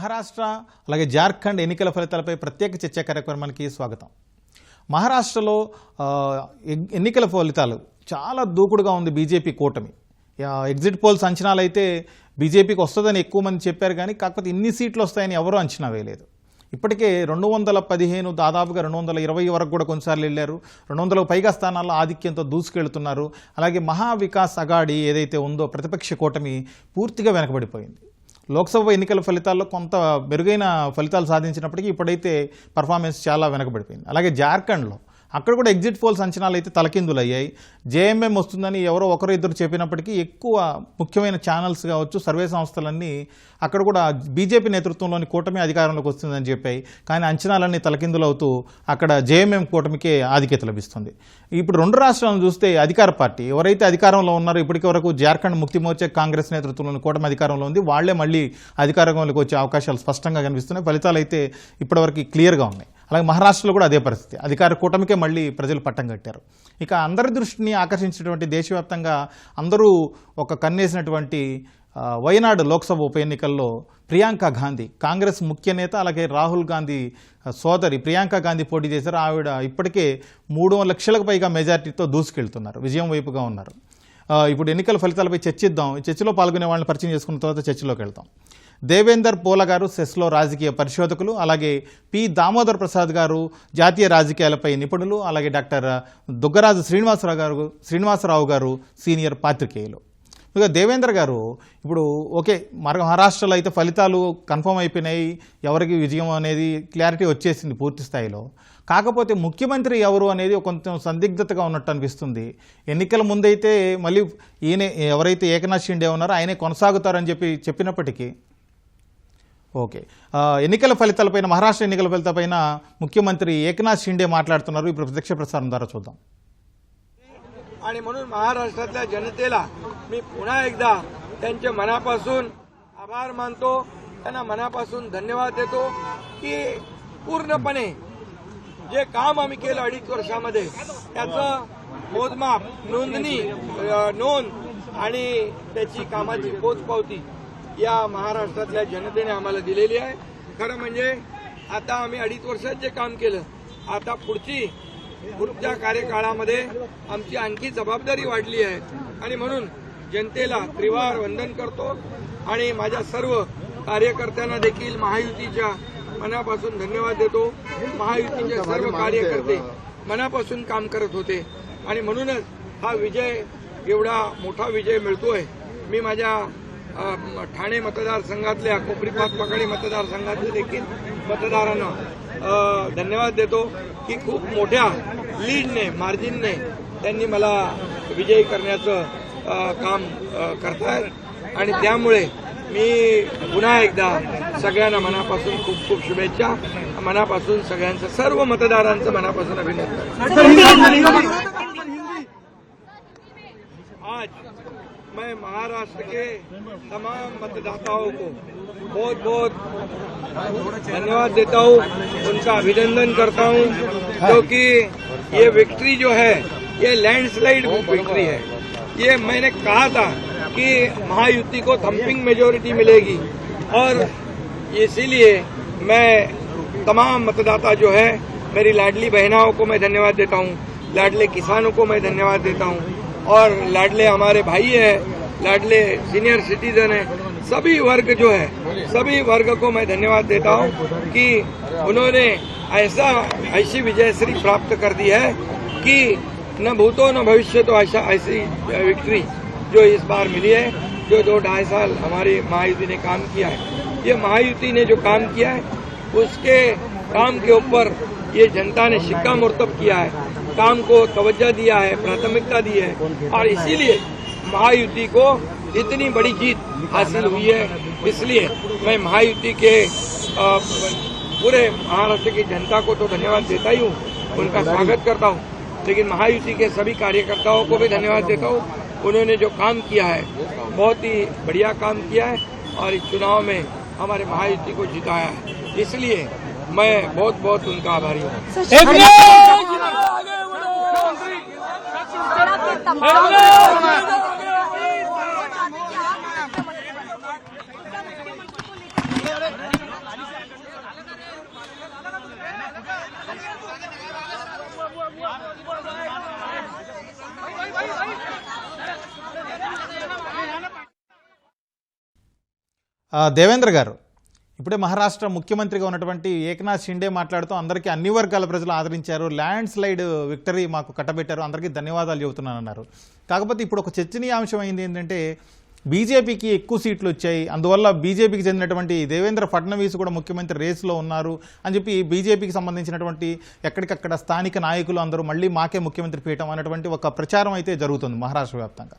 మహారాష్ట్ర అలాగే జార్ఖండ్ ఎన్నికల ఫలితాలపై ప్రత్యేక చర్చా కార్యక్రమానికి స్వాగతం. మహారాష్ట్రలో ఎన్నికల ఫలితాలు చాలా దూకుడుగా ఉంది బీజేపీ కూటమి. ఎగ్జిట్ పోల్స్ అంచనాలు అయితే బీజేపీకి వస్తుందని ఎక్కువ మంది చెప్పారు, కానీ కాకపోతే ఇన్ని సీట్లు వస్తాయని ఎవరూ అంచనా వేయలేదు. ఇప్పటికే 215 దాదాపుగా 220 వరకు కూడా కొన్నిసార్లు వెళ్ళారు. 200కు పైగా స్థానాల్లో ఆధిక్యంతో దూసుకెళ్తున్నారు. అలాగే మహావికాస్ అఘాడీ ఏదైతే ఉందో ప్రతిపక్ష కూటమి పూర్తిగా వెనకబడిపోయింది. లోక్సభ ఎన్నికల ఫలితాల్లో కొంత మెరుగైన ఫలితాలు సాధించినప్పటికీ ఇప్పుడైతే పర్ఫార్మెన్స్ చాలా వెనకబడిపోయింది. అలాగే జార్ఖండ్లో అక్కడ కూడా ఎగ్జిట్ పోల్స్ అంచనాలు అయితే తలకిందులయ్యాయి. జేఎంఎం వస్తుందని ఎవరో ఒకరు ఇద్దరు చెప్పినప్పటికీ ఎక్కువ ముఖ్యమైన ఛానల్స్ కావచ్చు, సర్వే సంస్థలన్నీ అక్కడ కూడా బీజేపీ నేతృత్వంలోని కూటమి అధికారంలోకి వస్తుందని చెప్పాయి. కానీ అంచనాలన్నీ తలకిందులవుతూ అక్కడ జేఎంఎం కూటమికే ఆధిక్యత లభిస్తుంది. ఇప్పుడు రెండు రాష్ట్రాలను చూస్తే అధికార పార్టీ ఎవరైతే అధికారంలో ఉన్నారో ఇప్పటికి వరకు జార్ఖండ్ ముక్తి మోర్చా కాంగ్రెస్ నేతృత్వంలోని కూటమి అధికారంలో ఉంది. వాళ్లే మళ్ళీ అధికారంలోకి వచ్చే అవకాశాలు స్పష్టంగా కనిపిస్తున్నాయి. ఫలితాలు అయితే ఇప్పటివరకు క్లియర్గా ఉన్నాయి. అలాగే మహారాష్ట్రలో కూడా అదే పరిస్థితి. అధికార కూటమికే మళ్ళీ ప్రజలు పట్టం కట్టారు. ఇక అందరి దృష్టిని ఆకర్షించినటువంటి దేశవ్యాప్తంగా అందరూ ఒక కన్నేసినటువంటి వయనాడు లోక్సభ ఉప ఎన్నికల్లో ప్రియాంక గాంధీ, కాంగ్రెస్ ముఖ్య నేత, అలాగే రాహుల్ గాంధీ సోదరి ప్రియాంక గాంధీ పోటీ చేశారు. ఆవిడ ఇప్పటికే 3 లక్షలకు పైగా మెజార్టీతో దూసుకెళ్తున్నారు, విజయం వైపుగా ఉన్నారు. ఇప్పుడు ఎన్నికల ఫలితాలపై చర్చిద్దాం. ఈ చర్చలో పాల్గొనే వాళ్ళని పరిచయం చేసుకున్న తర్వాత చర్చలోకి వెళ్తాం. దేవేందర్ పోల గారు సెస్లో రాజకీయ పరిశోధకులు, అలాగే పి దామోదర్ ప్రసాద్ గారు జాతీయ రాజకీయాలపై నిపుణులు, అలాగే డాక్టర్ దుగ్గరాజు శ్రీనివాసరావు గారు సీనియర్ పాత్రికేయులు. ఇక దేవేంద్ర గారు, ఇప్పుడు ఓకే మహారాష్ట్రలో అయితే ఫలితాలు కన్ఫర్మ్ అయిపోయినాయి, ఎవరికి విజయం అనేది క్లారిటీ వచ్చేసింది పూర్తి స్థాయిలో. కాకపోతే ముఖ్యమంత్రి ఎవరు అనేది కొంచెం సందిగ్ధతగా ఉన్నట్టు అనిపిస్తుంది. ఎన్నికల ముందైతే మళ్ళీ ఈయనే ఎవరైతే ఏకనాథ్ షిండే ఉన్నారో ఆయనే కొనసాగుతారని చెప్పినప్పటికీ ఓకే ఎన్నికల ఫలితాలపైన, మహారాష్ట్ర ఎన్నికల ఫలితాలపైన ముఖ్యమంత్రి ఏకనాథ్ షిండే మాట్లాడుతున్నారు. ఇప్పుడు ప్రత్యక్ష ప్రసారం ద్వారా చూద్దాం. आणि म्हणून महाराष्ट्रातल्या जनतेला मी पुन्हा एकदा त्यांच्या मनापासून आभार मानतो, त्यांना मनापासून धन्यवाद देतो की पूर्णपणे जे काम आम्ही केलं 2.5 वर्षामध्ये त्याचं मोजमाप, नोंद आणि त्याची कामाची पोचपावती या महाराष्ट्रातल्या जनतेने आम्हाला दिलेली आहे. खरं म्हणजे आता आम्ही 2.5 वर्षात जे काम केलं, आता पुढच्या कार्यकाळामध्ये आमची आणखी जबाबदारी वाढली आहे आणि म्हणून जनतेला त्रिवार वंदन करतो आणि माझ्या सर्व कार्यकर्त्यांना देखील महायुतीच्या मनापासून धन्यवाद देतो. महायुतीचे सर्व कार्यकर्ते मनापासून काम करत होते आणि म्हणूनच हा विजय, एवढा मोठा विजय मिळतोय. मी माझ्या ठाणे मतदारसंघातल्या कोपरीपात पकडी मतदारसंघातले देखील मतदारांना धन्यवाद देतो की खूप मोठ्या लीडने, मार्जिनने त्यांनी मला विजयी करण्याचं काम करतायत आणि त्यामुळे मी पुन्हा एकदा सगळ्यांना मनापासून खूप खूप शुभेच्छा, मनापासून सगळ्यांचं, सर्व मतदारांचं मनापासून अभिनंदन. आज मैं महाराष्ट्र के तमाम मतदाताओं को बहुत बहुत धन्यवाद देता हूँ, उनका अभिनंदन करता हूँ, क्योंकि ये विक्ट्री जो है ये लैंडस्लाइड विक्ट्री है. ये मैंने कहा था कि महायुति को थम्पिंग मेजोरिटी मिलेगी और इसीलिए मैं तमाम मतदाता जो है, मेरी लाडली बहनाओं को मैं धन्यवाद देता हूँ, लाडले किसानों को मैं धन्यवाद देता हूँ और लाडले हमारे भाई हैं, लाडले सीनियर सिटीजन हैं, सभी वर्ग जो है, सभी वर्ग को मैं धन्यवाद देता हूँ कि उन्होंने ऐसी विजयश्री प्राप्त कर दी है कि न भूतो न भविष्य तो ऐसी विक्ट्री जो इस बार मिली है. जो 2-2.5 साल हमारी महायुति ने काम किया है, ये महायुति ने जो काम किया है उसके काम के ऊपर ये जनता ने शिक्कामोर्तब किया है, काम को तवज्जो दिया है, प्राथमिकता दी है और इसीलिए महायुति को इतनी बड़ी जीत हासिल हुई है. इसलिए मैं महायुति के पूरे महाराष्ट्र की जनता को तो धन्यवाद देता ही हूँ, उनका स्वागत करता हूँ, लेकिन महायुति के सभी कार्यकर्ताओं को भी धन्यवाद देता हूँ. उन्होंने जो काम किया है बहुत ही बढ़िया काम किया है और इस चुनाव में हमारे महायुति को जिताया है. इसलिए मैं बहुत बहुत उनका आभारी हूँ. దేవేంద్ర గారు, ఇప్పుడే మహారాష్ట్ర ముఖ్యమంత్రిగా ఉన్నటువంటి ఏక్నాథ్ షిండే మాట్లాడుతూ అందరికీ అన్ని వర్గాల ప్రజలు ఆదరించారు, ల్యాండ్ స్లైడ్ విక్టరీ మాకు కట్టబెట్టారు, అందరికీ ధన్యవాదాలు చెబుతున్నానన్నారు. కాకపోతే ఇప్పుడు ఒక చర్చనీయాంశం అయింది ఏంటంటే బీజేపీకి ఎక్కువ సీట్లు వచ్చాయి, అందువల్ల బీజేపీకి చెందినటువంటి దేవేంద్ర ఫడ్నవీస్ కూడా ముఖ్యమంత్రి రేసులో ఉన్నారు అని చెప్పి బీజేపీకి సంబంధించినటువంటి ఎక్కడికక్కడ స్థానిక నాయకులు అందరూ మళ్ళీ మాకే ముఖ్యమంత్రి పీఠం అన్నటువంటి ఒక ప్రచారం అయితే జరుగుతుంది మహారాష్ట్ర వ్యాప్తంగా.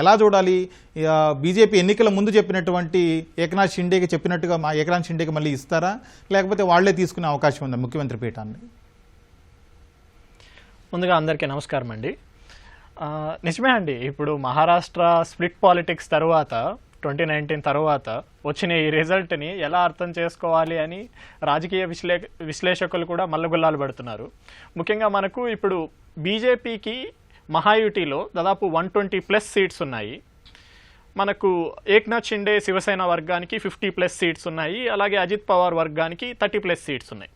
ఎలా చూడాలి? బీజేపీ ఎన్నికల ముందు చెప్పినటువంటి ఏక్నాథ్ షిండేకి చెప్పినట్టుగా ఏక్నాథ్ షిండేకి మళ్ళీ ఇస్తారా, లేకపోతే వాళ్లే తీసుకునే అవకాశం ఉందా ముఖ్యమంత్రి పీఠాన్ని? ముందుగా అందరికీ నమస్కారం అండి. నిజమే అండి, ఇప్పుడు మహారాష్ట్ర స్ప్లిట్ పాలిటిక్స్ తర్వాత 2019 తర్వాత వచ్చిన ఈ రిజల్ట్ని ఎలా అర్థం చేసుకోవాలి అని రాజకీయ విశ్లేషకులు కూడా మల్లగుల్లాలు పడుతున్నారు. ముఖ్యంగా మనకు ఇప్పుడు బీజేపీకి మహాయుటిలో దాదాపు 120+ సీట్స్ ఉన్నాయి. మనకు ఏక్నాథ్ షిండే శివసేన వర్గానికి 50+ సీట్స్ ఉన్నాయి. అలాగే అజిత్ పవార్ వర్గానికి 30+ సీట్స్ ఉన్నాయి.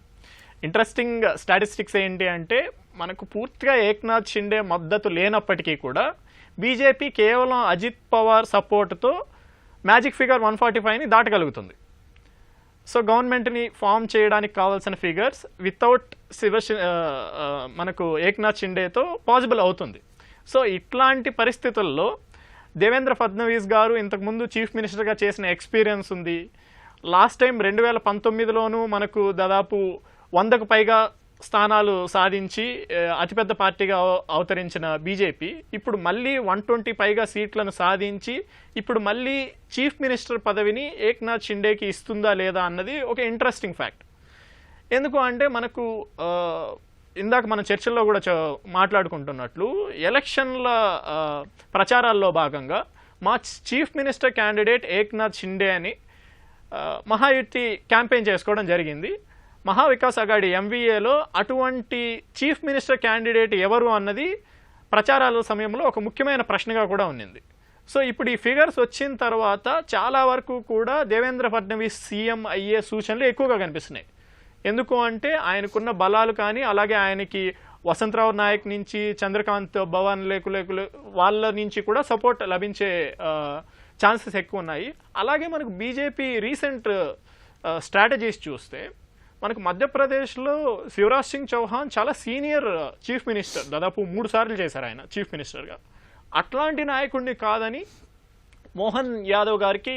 ఇంట్రెస్టింగ్ స్టాటిస్టిక్స్ ఏంటి అంటే మనకు పూర్తిగా ఏక్నాథ్ షిండే మద్దతు లేనప్పటికీ కూడా బీజేపీ కేవలం అజిత్ పవార్ సపోర్ట్తో మ్యాజిక్ ఫిగర్ 145ని దాటగలుగుతుంది. సో గవర్నమెంట్ని ఫామ్ చేయడానికి కావాల్సిన ఫిగర్స్ వితౌట్ మనకు ఏక్నాథ్ షిండేతో పాసిబుల్ అవుతుంది. సో ఇట్లాంటి పరిస్థితుల్లో దేవేంద్ర ఫడ్నవీస్ గారు ఇంతకుముందు చీఫ్ మినిస్టర్గా చేసిన ఎక్స్పీరియన్స్ ఉంది. లాస్ట్ టైం 2019లోనూ మనకు దాదాపు 100కు పైగా స్థానాలు సాధించి అతిపెద్ద పార్టీగా అవతరించిన బీజేపీ ఇప్పుడు మళ్ళీ 120 పైగా సీట్లను సాధించి ఇప్పుడు మళ్ళీ చీఫ్ మినిస్టర్ పదవిని ఏక్నాథ్ షిండేకి ఇస్తుందా లేదా అన్నది ఒక ఇంట్రెస్టింగ్ ఫ్యాక్ట్. ఎందుకు అంటే మనకు ఇందాక మన చర్చల్లో కూడా మాట్లాడుకుంటున్నట్లు ఎలక్షన్ల ప్రచారాల్లో భాగంగా మా chief minister candidate Eknath Shinde అని మహాయుతి క్యాంపెయిన్ చేసుకోవడం జరిగింది. మహావికాస్ అఘాడీ ఎంవీఏలో అటువంటి చీఫ్ మినిస్టర్ క్యాండిడేట్ ఎవరు అన్నది ప్రచారాల సమయంలో ఒక ముఖ్యమైన ప్రశ్నగా కూడా ఉన్నింది. సో ఇప్పుడు ఈ ఫిగర్స్ వచ్చిన తర్వాత చాలా వరకు కూడా దేవేంద్ర ఫడ్నవీస్ సీఎం అయ్యే సూచనలు ఎక్కువగా కనిపిస్తున్నాయి. ఎందుకు అంటే ఆయనకున్న బలాలు కానీ అలాగే ఆయనకి వసంతరావు నాయక్ నుంచి చంద్రకాంత్ భవన్ లేకులేకులు వాళ్ళ నుంచి కూడా సపోర్ట్ లభించే ఛాన్సెస్ ఎక్కువ ఉన్నాయి. అలాగే మనకు బీజేపీ రీసెంట్ స్ట్రాటజీస్ చూస్తే మనకు మధ్యప్రదేశ్లో శివరాజ్ సింగ్ చౌహాన్ చాలా సీనియర్ చీఫ్ మినిస్టర్, దాదాపు 3 సార్లు చేశారు ఆయన చీఫ్ మినిస్టర్గా. అట్లాంటి నాయకుడిని కాదని మోహన్ యాదవ్ గారికి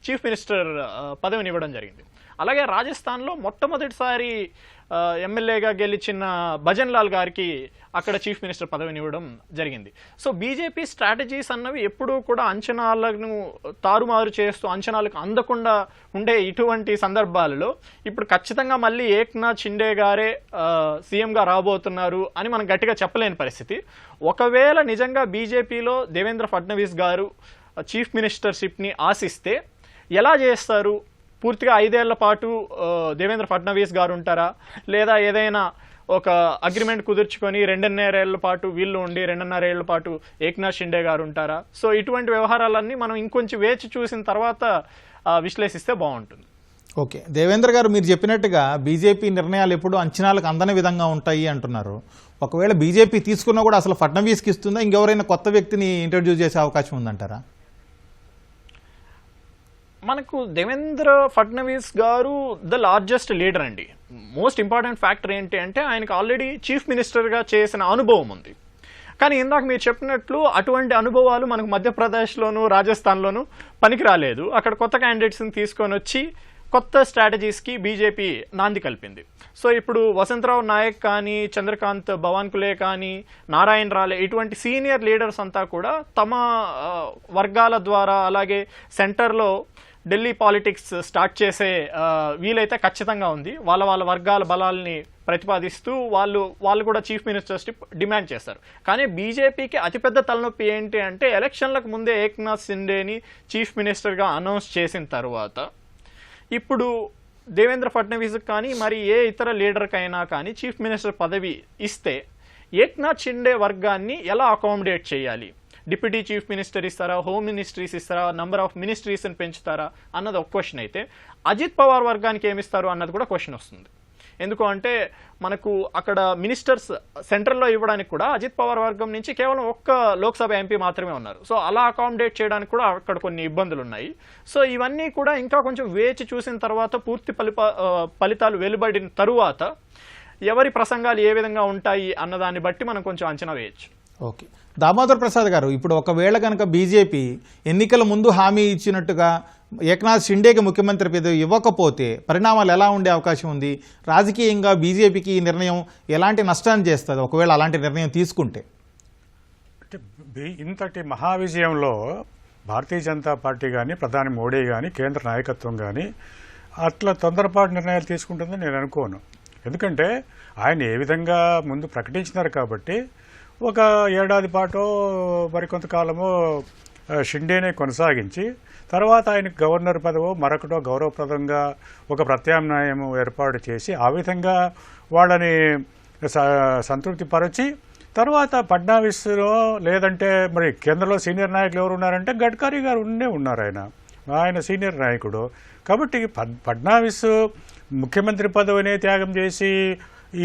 చీఫ్ మినిస్టర్ పదవిని ఇవ్వడం జరిగింది. అలాగే రాజస్థాన్లో మొట్టమొదటిసారి ఎమ్మెల్యేగా గెలిచిన భజన్ లాల్ గారికి అక్కడ చీఫ్ మినిస్టర్ పదవిని ఇవ్వడం జరిగింది. సో బీజేపీ స్ట్రాటజీస్ అన్నవి ఎప్పుడూ కూడా అంచనాలను తారుమారు చేస్తూ అంచనాలకు అందకుండా ఉండే ఇటువంటి సందర్భాలలో ఇప్పుడు ఖచ్చితంగా మళ్ళీ ఏక్నాథ్ షిండే గారే సీఎంగా రాబోతున్నారు అని మనం గట్టిగా చెప్పలేని పరిస్థితి. ఒకవేళ నిజంగా బీజేపీలో దేవేంద్ర ఫడ్నవీస్ గారు చీఫ్ మినిస్టర్షిప్ని ఆశిస్తే ఎలా చేస్తారు? పూర్తిగా 5 ఏళ్ల పాటు దేవేంద్ర ఫడ్నవీస్ గారు ఉంటారా, లేదా ఏదైనా ఒక అగ్రిమెంట్ కుదుర్చుకొని 2.5 ఏళ్ల పాటు వీళ్ళు ఉండి 2.5 ఏళ్ల పాటు ఏక్నాథ్ షిండే గారు ఉంటారా? సో ఇటువంటి వ్యవహారాలన్నీ మనం ఇంకొంచెం వేచి చూసిన తర్వాత విశ్లేషిస్తే బాగుంటుంది. ఓకే, దేవేంద్ర గారు మీరు చెప్పినట్టుగా బీజేపీ నిర్ణయాలు ఎప్పుడు అంచనాలకు అందని విధంగా ఉంటాయి అంటున్నారు. ఒకవేళ బీజేపీ తీసుకున్నా కూడా అసలు ఫడ్నవీస్కి ఇస్తుందా, ఇంకెవరైనా కొత్త వ్యక్తిని ఇంట్రడ్యూస్ చేసే అవకాశం ఉందంటారా? మనకు దేవేంద్ర ఫడ్నవీస్ గారు ద లార్జెస్ట్ లీడర్ అండి. మోస్ట్ ఇంపార్టెంట్ ఫ్యాక్టర్ ఏంటి అంటే ఆయనకు ఆల్రెడీ చీఫ్ మినిస్టర్గా చేసిన అనుభవం ఉంది. కానీ ఇందాక మీరు చెప్పినట్లు అటువంటి అనుభవాలు మనకు మధ్యప్రదేశ్లోను రాజస్థాన్లోనూ పనికి రాలేదు. అక్కడ కొత్త క్యాండిడేట్స్ని తీసుకొని వచ్చి కొత్త స్ట్రాటజీస్కి బీజేపీ నాంది కలిపింది. సో ఇప్పుడు వసంతరావు నాయక్ కానీ చంద్రకాంత్ భవాన్కులే కానీ నారాయణ రాలే ఇటువంటి సీనియర్ లీడర్స్ అంతా కూడా తమ వర్గాల ద్వారా అలాగే సెంటర్లో ఢిల్లీ పాలిటిక్స్ స్టార్ట్ చేసే వీలైతే ఖచ్చితంగా ఉంది. వాళ్ళ వర్గాల బలాల్ని ప్రతిపాదిస్తూ వాళ్ళు కూడా చీఫ్ మినిస్టర్షిప్ డిమాండ్ చేస్తారు. కానీ బీజేపీకి అతిపెద్ద తలనొప్పి ఏంటి అంటే ఎలక్షన్లకు ముందే ఏక్నాథ్ షిండేని చీఫ్ మినిస్టర్గా అనౌన్స్ చేసిన తర్వాత ఇప్పుడు దేవేంద్ర ఫడ్నవీస్కి కానీ మరి ఏ ఇతర లీడర్కైనా కానీ చీఫ్ మినిస్టర్ పదవి ఇస్తే ఏక్నాథ్ షిండే వర్గాన్ని ఎలా అకామిడేట్ చేయాలి? డిప్యూటీ చీఫ్ మినిస్టర్ ఇస్తారా, హోమ్ మినిస్ట్రీస్ ఇస్తారా, నంబర్ ఆఫ్ మినిస్ట్రీస్ని పెంచుతారా అన్నది ఒక క్వశ్చన్ అయితే అజిత్ పవార్ వర్గానికి ఏమిస్తారు అన్నది కూడా క్వశ్చన్ వస్తుంది. ఎందుకు అంటే మనకు అక్కడ మినిస్టర్స్ సెంట్రల్లో ఇవ్వడానికి కూడా అజిత్ పవార్ వర్గం నుంచి కేవలం ఒక్క లోక్సభ ఎంపీ మాత్రమే ఉన్నారు. సో అలా అకామిడేట్ చేయడానికి కూడా అక్కడ కొన్ని ఇబ్బందులు ఉన్నాయి. సో ఇవన్నీ కూడా ఇంకా కొంచెం వేచి చూసిన తర్వాత పూర్తి ఫలితాలు వెలువడిన తరువాత ఎవరి ప్రసంగాలు ఏ విధంగా ఉంటాయి అన్నదాన్ని బట్టి మనం కొంచెం అంచనా వేయచ్చు. ఓకే, దామోదర్ ప్రసాద్ గారు, ఇప్పుడు ఒకవేళ కనుక బీజేపీ ఎన్నికల ముందు హామీ ఇచ్చినట్టుగా ఏక్నాథ్ షిండేకి ముఖ్యమంత్రి పదవి ఇవ్వకపోతే పరిణామాలు ఎలా ఉండే అవకాశం ఉంది? రాజకీయంగా బీజేపీకి ఈ నిర్ణయం ఎలాంటి నష్టాన్ని చేస్తుంది ఒకవేళ అలాంటి నిర్ణయం తీసుకుంటే? అంటే ఇంతటి మహావిజయంలో భారతీయ జనతా పార్టీ కానీ, ప్రధాని మోడీ కానీ, కేంద్ర నాయకత్వం కానీ అట్లా తొందరపాటు నిర్ణయాలు తీసుకుంటుందని నేను అనుకోను. ఎందుకంటే ఆయన ఏ విధంగా ముందు ప్రకటించినారు కాబట్టి ఒక ఏడాది పాటు మరికొంతకాలమో షిండేనే కొనసాగించి తర్వాత ఆయనకు గవర్నర్ పదవో మరొకటో గౌరవప్రదంగా ఒక ప్రత్యామ్నాయం ఏర్పాటు చేసి ఆ విధంగా వాళ్ళని సంతృప్తి పరచి తర్వాత ఫడ్నవీస్లో లేదంటే మరి కేంద్రంలో సీనియర్ నాయకులు ఎవరు ఉన్నారంటే గడ్కరీ గారు ఉన్నారు. ఆయన సీనియర్ నాయకుడు కాబట్టి ఫడ్నవీస్ ముఖ్యమంత్రి పదవిని త్యాగం చేసి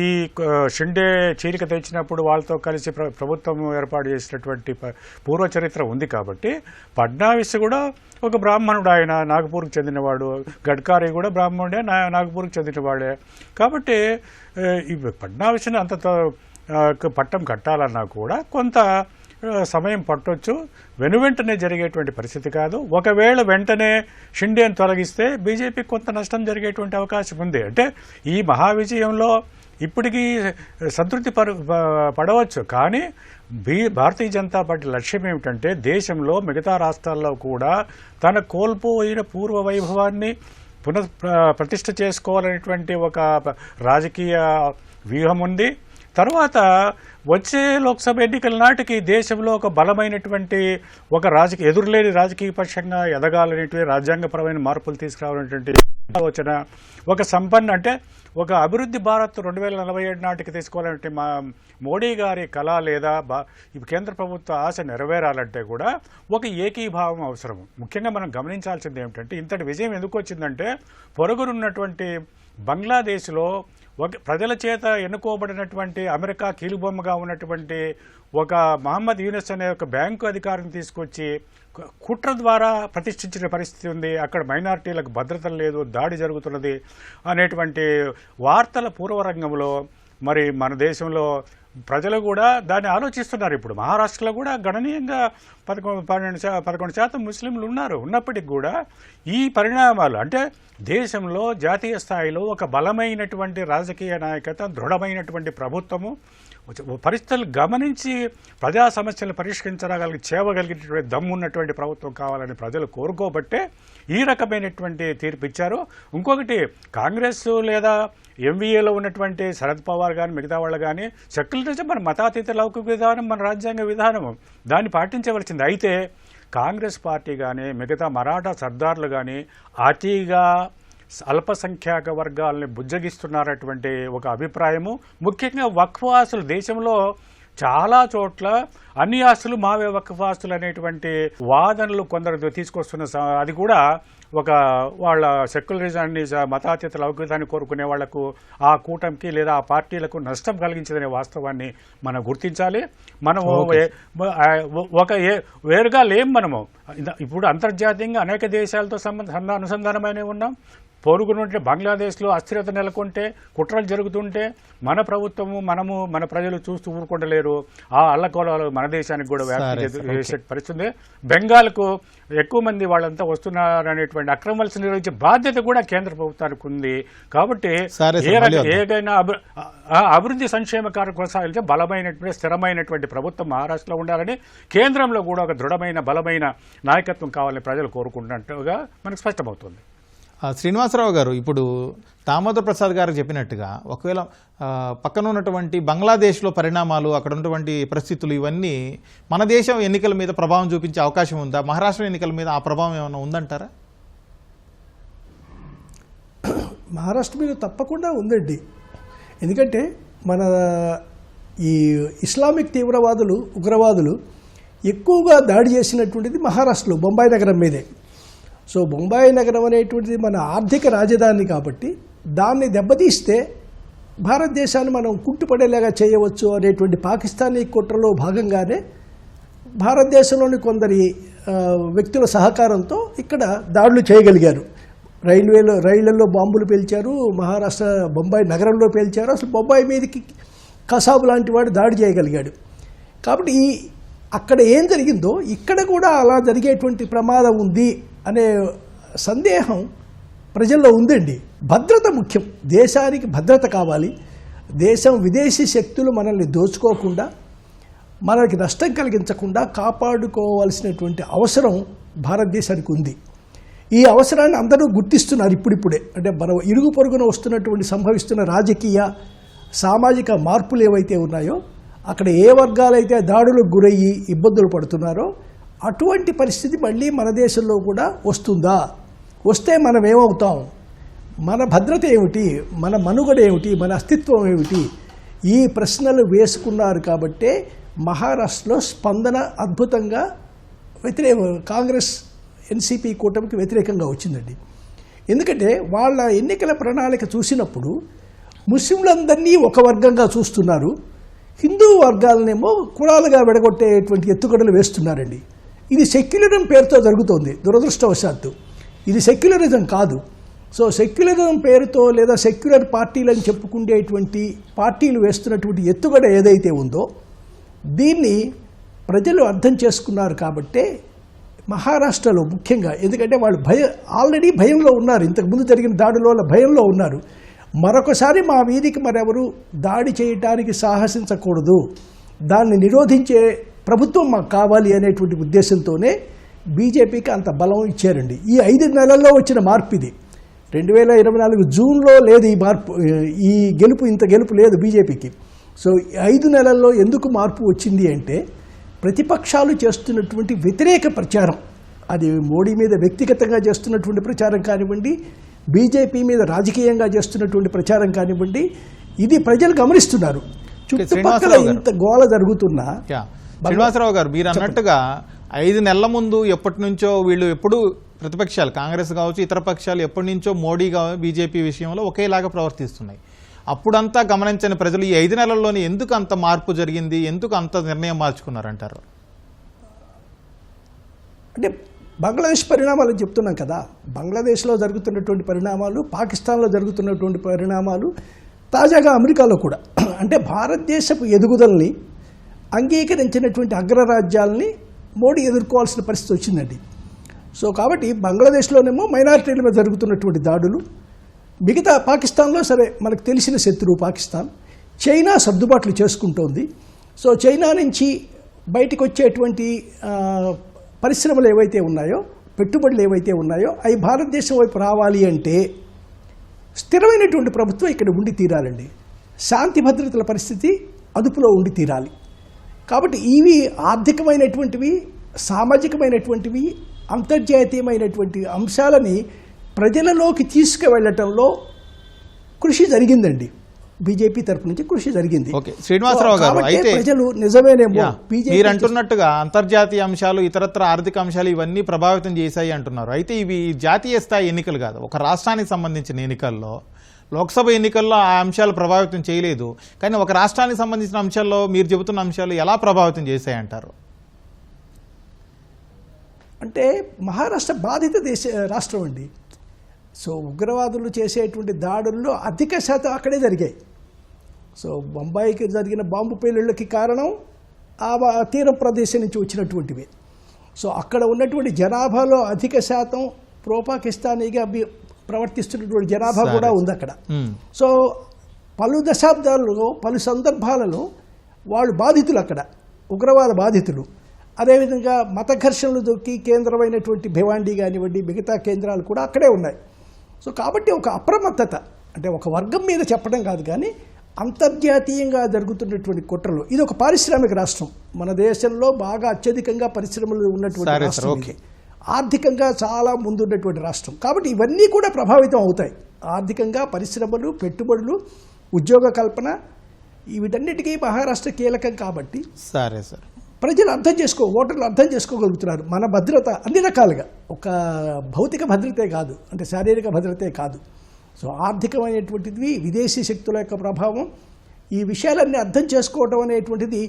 ఈ షిండే చీలిక తెచ్చినప్పుడు వాళ్ళతో కలిసి ప్రభుత్వం ఏర్పాటు చేసినటువంటి పూర్వ చరిత్ర ఉంది కాబట్టి ఫడ్నవీస్ కూడా ఒక బ్రాహ్మణుడు, ఆయన నాగపూర్కి చెందినవాడు, గడ్కరీ కూడా బ్రాహ్మణుడే, నాగపూర్కి చెందినవాడే. కాబట్టి ఈ ఫడ్నవీస్ని అంత పట్టం కట్టాలన్నా కూడా కొంత సమయం పట్టొచ్చు. వెనువెంటనే జరిగేటువంటి పరిస్థితి కాదు. ఒకవేళ వెంటనే షిండేని తొలగిస్తే బీజేపీకి కొంత నష్టం జరిగేటువంటి అవకాశం ఉంది. అంటే ఈ మహావిజయంలో ఇప్పటికీ సంతృప్తి పడవచ్చు, కానీ భారతీయ జనతా పార్టీ లక్ష్యం ఏమిటంటే దేశంలో మిగతా రాష్ట్రాల్లో కూడా తన కోల్పోయిన పూర్వ వైభవాన్ని ప్రతిష్ఠ చేసుకోవాలనేటువంటి ఒక రాజకీయ వ్యూహం ఉంది. తర్వాత వచ్చే లోక్సభ ఎన్నికల నాటికి దేశంలో ఒక బలమైనటువంటి ఒక ఎదురులేని రాజకీయ పక్షంగా ఎదగాలనేటువంటి రాజ్యాంగపరమైన మార్పులు తీసుకురావాలనేటువంటి ఆలోచన, ఒక సంపన్న అంటే ఒక అభివృద్ధి భారత్ 2047 నాటికి తీసుకోవాలంటే మోడీ గారి కళ లేదా కేంద్ర ప్రభుత్వ ఆశ నెరవేరాలంటే కూడా ఒక ఏకీభావం అవసరం. ముఖ్యంగా మనం గమనించాల్సింది ఏమిటంటే ఇంతటి విజయం ఎందుకు వచ్చిందంటే పొరుగునున్నటువంటి బంగ్లాదేశ్లో ప్రజల చేత ఎన్నుకోబడినటువంటి అమెరికా కీలుబొమ్మగా ఉన్నటువంటి ఒక మహమ్మద్ యూనస్ అనే ఒక బ్యాంకు అధికారిని తీసుకొచ్చి కుట్ర ద్వారా ప్రతిష్ఠించిన పరిస్థితి ఉంది. అక్కడ మైనారిటీలకు భద్రత లేదు, దాడి జరుగుతున్నది అనేటువంటి వార్తల పూర్వరంగంలో మరి మన దేశంలో ప్రజలు కూడా దాన్ని ఆలోచిస్తున్నారు. ఇప్పుడు మహారాష్ట్రలో కూడా గణనీయంగా 11% ముస్లింలు ఉన్నప్పటికీ కూడా ఈ పరిణామాలు అంటే దేశంలో జాతీయ స్థాయిలో ఒక బలమైనటువంటి రాజకీయ నాయకత్వం, దృఢమైనటువంటి ప్రభుత్వము, పరిస్థితులు గమనించి ప్రజా సమస్యలను చేయగలిగేటువంటి దమ్మున్నటువంటి ప్రభుత్వం కావాలని ప్రజలు కోరుకోబట్టే ఈ రకమైనటువంటి తీర్పు ఇచ్చారు. ఇంకొకటి కాంగ్రెస్ లేదా ఎంవీఏలో ఉన్నటువంటి శరద్ పవార్ కానీ మిగతా వాళ్ళు కానీ సెక్యులరిజం మన మతాతీత లౌకిక విధానం, మన రాజ్యాంగ విధానము, దాన్ని పాటించవలసింది. అయితే కాంగ్రెస్ పార్టీ కానీ మిగతా మరాఠా సర్దార్లు కానీ అతిగా అల్పసంఖ్యాక వర్గాలని బుజ్జగిస్తున్నారటువంటి ఒక అభిప్రాయము. ముఖ్యంగా వక్ఫ్ ఆస్తులు దేశంలో చాలా చోట్ల అన్ని ఆస్తులు మావే వక్ఫ్ ఆస్తులు అనేటువంటి వాదనలు కొందరు తీసుకొస్తున్న అది కూడా ఒక వాళ్ళ సెక్యులరిజాన్ని, మతాతీత లౌకికతాన్ని కోరుకునే వాళ్లకు ఆ కూటమికి లేదా ఆ పార్టీలకు నష్టం కలిగించదనే వాస్తవాన్ని మనం గుర్తించాలి. మనము వేరుగా లేం. మనము ఇప్పుడు అంతర్జాతీయంగా అనేక దేశాలతో అనుసంధానమైన ఉన్నాం. పొరుగునుంటే బంగ్లాదేశ్లో అస్థిరత నెలకొంటే, కుట్రలు జరుగుతుంటే మన ప్రభుత్వము మన ప్రజలు చూస్తూ ఊరుకుంటలేరు. ఆ అల్లకోలాలు మన దేశానికి కూడా వ్యాప్తి చేసే పరిస్థితి. బెంగాల్కు ఎక్కువ మంది వాళ్ళంతా వస్తున్నారనేటువంటి అక్రమాలు నిర్వహించే బాధ్యత కూడా కేంద్ర ప్రభుత్వానికి ఉంది. కాబట్టి ఏదైనా అభివృద్ధి సంక్షేమ కార్యక్రమం కొనసాగితే బలమైనటువంటి స్థిరమైనటువంటి ప్రభుత్వం మహారాష్ట్రలో ఉండాలని, కేంద్రంలో కూడా ఒక దృఢమైన బలమైన నాయకత్వం కావాలని ప్రజలు కోరుకుంటున్నట్టుగా మనకు స్పష్టమవుతుంది. శ్రీనివాసరావు గారు, ఇప్పుడు దామోదర్ ప్రసాద్ గారు చెప్పినట్టుగా ఒకవేళ పక్కన ఉన్నటువంటి బంగ్లాదేశ్లో పరిణామాలు, అక్కడ ఉన్నటువంటి పరిస్థితులు ఇవన్నీ మన దేశం ఎన్నికల మీద ప్రభావం చూపించే అవకాశం ఉందా? మహారాష్ట్ర ఎన్నికల మీద ఆ ప్రభావం ఏమైనా ఉందంటారా? మహారాష్ట్ర మీద తప్పకుండా ఉందండి. ఎందుకంటే మన ఈ ఇస్లామిక్ తీవ్రవాదులు, ఉగ్రవాదులు ఎక్కువగా దాడి చేసినటువంటిది మహారాష్ట్రలో బొంబాయి నగరం మీదే. సో బొంబాయి నగరం అనేటువంటిది మన ఆర్థిక రాజధాని కాబట్టి దాన్ని దెబ్బతీస్తే భారతదేశాన్ని మనం కుంటుపడేలాగా చేయవచ్చు అనేటువంటి పాకిస్తానీ కుట్రలో భాగంగానే భారతదేశంలోని కొందరి వ్యక్తుల సహకారంతో ఇక్కడ దాడులు చేయగలిగారు. రైళ్లలో బాంబులు పేల్చారు, మహారాష్ట్ర బొంబాయి నగరంలో పేల్చారు. అసలు బొంబాయి మీదకి కసాబు లాంటి వాడు దాడి చేయగలిగాడు. కాబట్టి అక్కడ ఏం జరిగిందో ఇక్కడ కూడా అలా జరిగేటువంటి ప్రమాదం ఉంది అనే సందేహం ప్రజల్లో ఉందండి. భద్రత ముఖ్యం, దేశానికి భద్రత కావాలి. దేశం విదేశీ శక్తులు మనల్ని దోచుకోకుండా, మనకి నష్టం కలిగించకుండా కాపాడుకోవాల్సినటువంటి అవసరం భారతదేశానికి ఉంది. ఈ అవసరాన్ని అందరూ గుర్తిస్తున్నారు ఇప్పుడిప్పుడే. అంటే మన ఇరుగు పొరుగున వస్తున్నటువంటి సంభవిస్తున్న రాజకీయ సామాజిక మార్పులు ఏవైతే ఉన్నాయో, అక్కడ ఏ వర్గాలైతే దాడులకు గురయ్యి ఇబ్బందులు పడుతున్నారో అటువంటి పరిస్థితి మళ్ళీ మన దేశంలో కూడా వస్తుందా, వస్తే మనం ఏమవుతాం, మన భద్రత ఏమిటి, మన మనుగడ ఏమిటి, మన అస్తిత్వం ఏమిటి, ఈ ప్రశ్నలు వేసుకున్నారు. కాబట్టే మహారాష్ట్రలో స్పందన అద్భుతంగా కాంగ్రెస్ ఎన్సీపీ కూటమికి వ్యతిరేకంగా వచ్చిందండి. ఎందుకంటే వాళ్ళ ఎన్నికల ప్రణాళిక చూసినప్పుడు ముస్లింలందరినీ ఒక వర్గంగా చూస్తున్నారు, హిందూ వర్గాలనేమో కులాలుగా విడగొట్టేటువంటి ఎత్తుగడలు వేస్తున్నారండి. ఇది సెక్యులరిజం పేరుతో జరుగుతోంది. దురదృష్టవశాత్తు ఇది సెక్యులరిజం కాదు. సో సెక్యులరిజం పేరుతో లేదా సెక్యులర్ పార్టీలని చెప్పుకునేటువంటి పార్టీలు వేస్తున్నటువంటి ఎత్తుగడ ఏదైతే ఉందో దీన్ని ప్రజలు అర్థం చేసుకున్నారు. కాబట్టే మహారాష్ట్రలో ముఖ్యంగా, ఎందుకంటే వాళ్ళు ఆల్రెడీ భయంలో ఉన్నారు, ఇంతకుముందు జరిగిన దాడుల భయంలో ఉన్నారు. మరొకసారి మా వీధికి మరెవరు దాడి చేయటానికి సాహసించకూడదు, దాన్ని నిరోధించే ప్రభుత్వం మాకు కావాలి అనేటువంటి ఉద్దేశంతోనే బీజేపీకి అంత బలం ఇచ్చారండి. ఈ 5 నెలల్లో వచ్చిన మార్పు ఇది. 2024 జూన్లో లేదు ఈ మార్పు, ఈ గెలుపు, ఇంత గెలుపు లేదు బీజేపీకి. సో 5 నెలల్లో ఎందుకు మార్పు వచ్చింది అంటే ప్రతిపక్షాలు చేస్తున్నటువంటి వ్యతిరేక ప్రచారం, అది మోడీ మీద వ్యక్తిగతంగా చేస్తున్నటువంటి ప్రచారం కానివ్వండి, బీజేపీ మీద రాజకీయంగా చేస్తున్నటువంటి ప్రచారం కానివ్వండి, ఇది ప్రజలు గమనిస్తున్నారు. చుట్టుపక్కల ఇంత గోల జరుగుతున్నా. శ్రీనివాసరావు గారు, మీరు అన్నట్టుగా 5 నెలల ముందు ఎప్పటి నుంచో వీళ్ళు ఎప్పుడు ప్రతిపక్షాలు, కాంగ్రెస్ కావచ్చు ఇతర పక్షాలు ఎప్పటి నుంచో మోడీ బీజేపీ విషయంలో ఒకేలాగా ప్రవర్తిస్తున్నాయి. అప్పుడంతా గమనించని ప్రజలు ఈ 5 నెలల్లోనే ఎందుకు అంత మార్పు జరిగింది, ఎందుకు అంత నిర్ణయం మార్చుకున్నారంటారు? అంటే బంగ్లాదేశ్ పరిణామాలు చెప్తున్నాం కదా, బంగ్లాదేశ్లో జరుగుతున్నటువంటి పరిణామాలు, పాకిస్తాన్లో జరుగుతున్నటువంటి పరిణామాలు, తాజాగా అమెరికాలో కూడా, అంటే భారతదేశపు ఎదుగుదలని అంగీకరించినటువంటి అగ్రరాజ్యాలని మోడీ ఎదుర్కోవాల్సిన పరిస్థితి వచ్చిందండి. సో కాబట్టి బంగ్లాదేశ్లోనేమో మైనారిటీల మీద జరుగుతున్నటువంటి దాడులు, మిగతా పాకిస్తాన్లో సరే మనకు తెలిసిన శత్రువు పాకిస్తాన్, చైనా సర్దుబాట్లు చేసుకుంటోంది. సో చైనా నుంచి బయటకు వచ్చేటువంటి పరిశ్రమలు ఏవైతే ఉన్నాయో, పెట్టుబడులు ఏవైతే ఉన్నాయో అవి భారతదేశం వైపు రావాలి అంటే స్థిరమైనటువంటి ప్రభుత్వం ఇక్కడ ఉండి తీరాలండి. శాంతి భద్రతల పరిస్థితి అదుపులో ఉండి తీరాలి. కాబట్టి ఇవి ఆర్థికమైనటువంటివి, సామాజికమైనటువంటివి, అంతర్జాతీయమైనటువంటి అంశాలని ప్రజలలోకి తీసుకువెళ్ళటంలో కృషి జరిగిందండి. బీజేపీ తరపు నుంచి కృషి జరిగింది. ఓకే శ్రీనివాసరావు గారు, అయితే ప్రజలు నిజమేనేమో మీరు అంటున్నట్టుగా అంతర్జాతీయ అంశాలు, ఇతరత్ర ఆర్థిక అంశాలు ఇవన్నీ ప్రభావితం చేశాయి అంటున్నారు. అయితే ఇవి జాతీయ స్థాయి ఎన్నికలు కాదు, ఒక రాష్ట్రానికి సంబంధించిన ఎన్నికల్లో, లోక్సభ ఎన్నికల్లో ఆ అంశాలు ప్రభావితం చేయలేదు. కానీ ఒక రాష్ట్రానికి సంబంధించిన అంశాల్లో మీరు చెబుతున్న అంశాలు ఎలా ప్రభావితం చేశాయంటారు? అంటే మహారాష్ట్ర బాధిత రాష్ట్రం అండి. సో ఉగ్రవాదులు చేసేటువంటి దాడుల్లో అధిక శాతం అక్కడే జరిగాయి. సో బొంబాయికి జరిగిన బాంబు పేలుళ్ళకి కారణం ఆ తీర ప్రదేశం నుంచి వచ్చినటువంటివి. సో అక్కడ ఉన్నటువంటి జనాభాలో అధిక శాతం ప్రో పాకిస్తానీగా ప్రవర్తిస్తున్నటువంటి జనాభా కూడా ఉంది అక్కడ. సో పలు దశాబ్దాలలో, పలు సందర్భాలలో వాళ్ళు బాధితులు, అక్కడ ఉగ్రవాద బాధితులు. అదేవిధంగా మత ఘర్షణలు దొరికి కేంద్రమైనటువంటి భివాండి కానివ్వండి, మిగతా కేంద్రాలు కూడా అక్కడే ఉన్నాయి. సో కాబట్టి ఒక అప్రమత్తత, అంటే ఒక వర్గం మీద చెప్పడం కాదు కానీ అంతర్జాతీయంగా జరుగుతున్నటువంటి కుట్రలు. ఇది ఒక పారిశ్రామిక రాష్ట్రం, మన దేశంలో బాగా అత్యధికంగా పరిశ్రమలు ఉన్నటువంటి రాష్ట్రం, ఆర్థికంగా చాలా ముందున్నటువంటి రాష్ట్రం. కాబట్టి ఇవన్నీ కూడా ప్రభావితం అవుతాయి. ఆర్థికంగా పరిశ్రమలు, పెట్టుబడులు, ఉద్యోగ కల్పన, వీటన్నిటికీ మహారాష్ట్ర కీలకం. కాబట్టి సరే సార్, ప్రజలు ఓటర్లు అర్థం చేసుకోగలుగుతున్నారు మన భద్రత అన్ని రకాలుగా, ఒక భౌతిక భద్రతే కాదు, అంటే శారీరక భద్రతే కాదు. సో ఆర్థికమైనటువంటిది, విదేశీ శక్తుల యొక్క ప్రభావం, ఈ విషయాలన్నీ అర్థం చేసుకోవడం అనేటువంటిది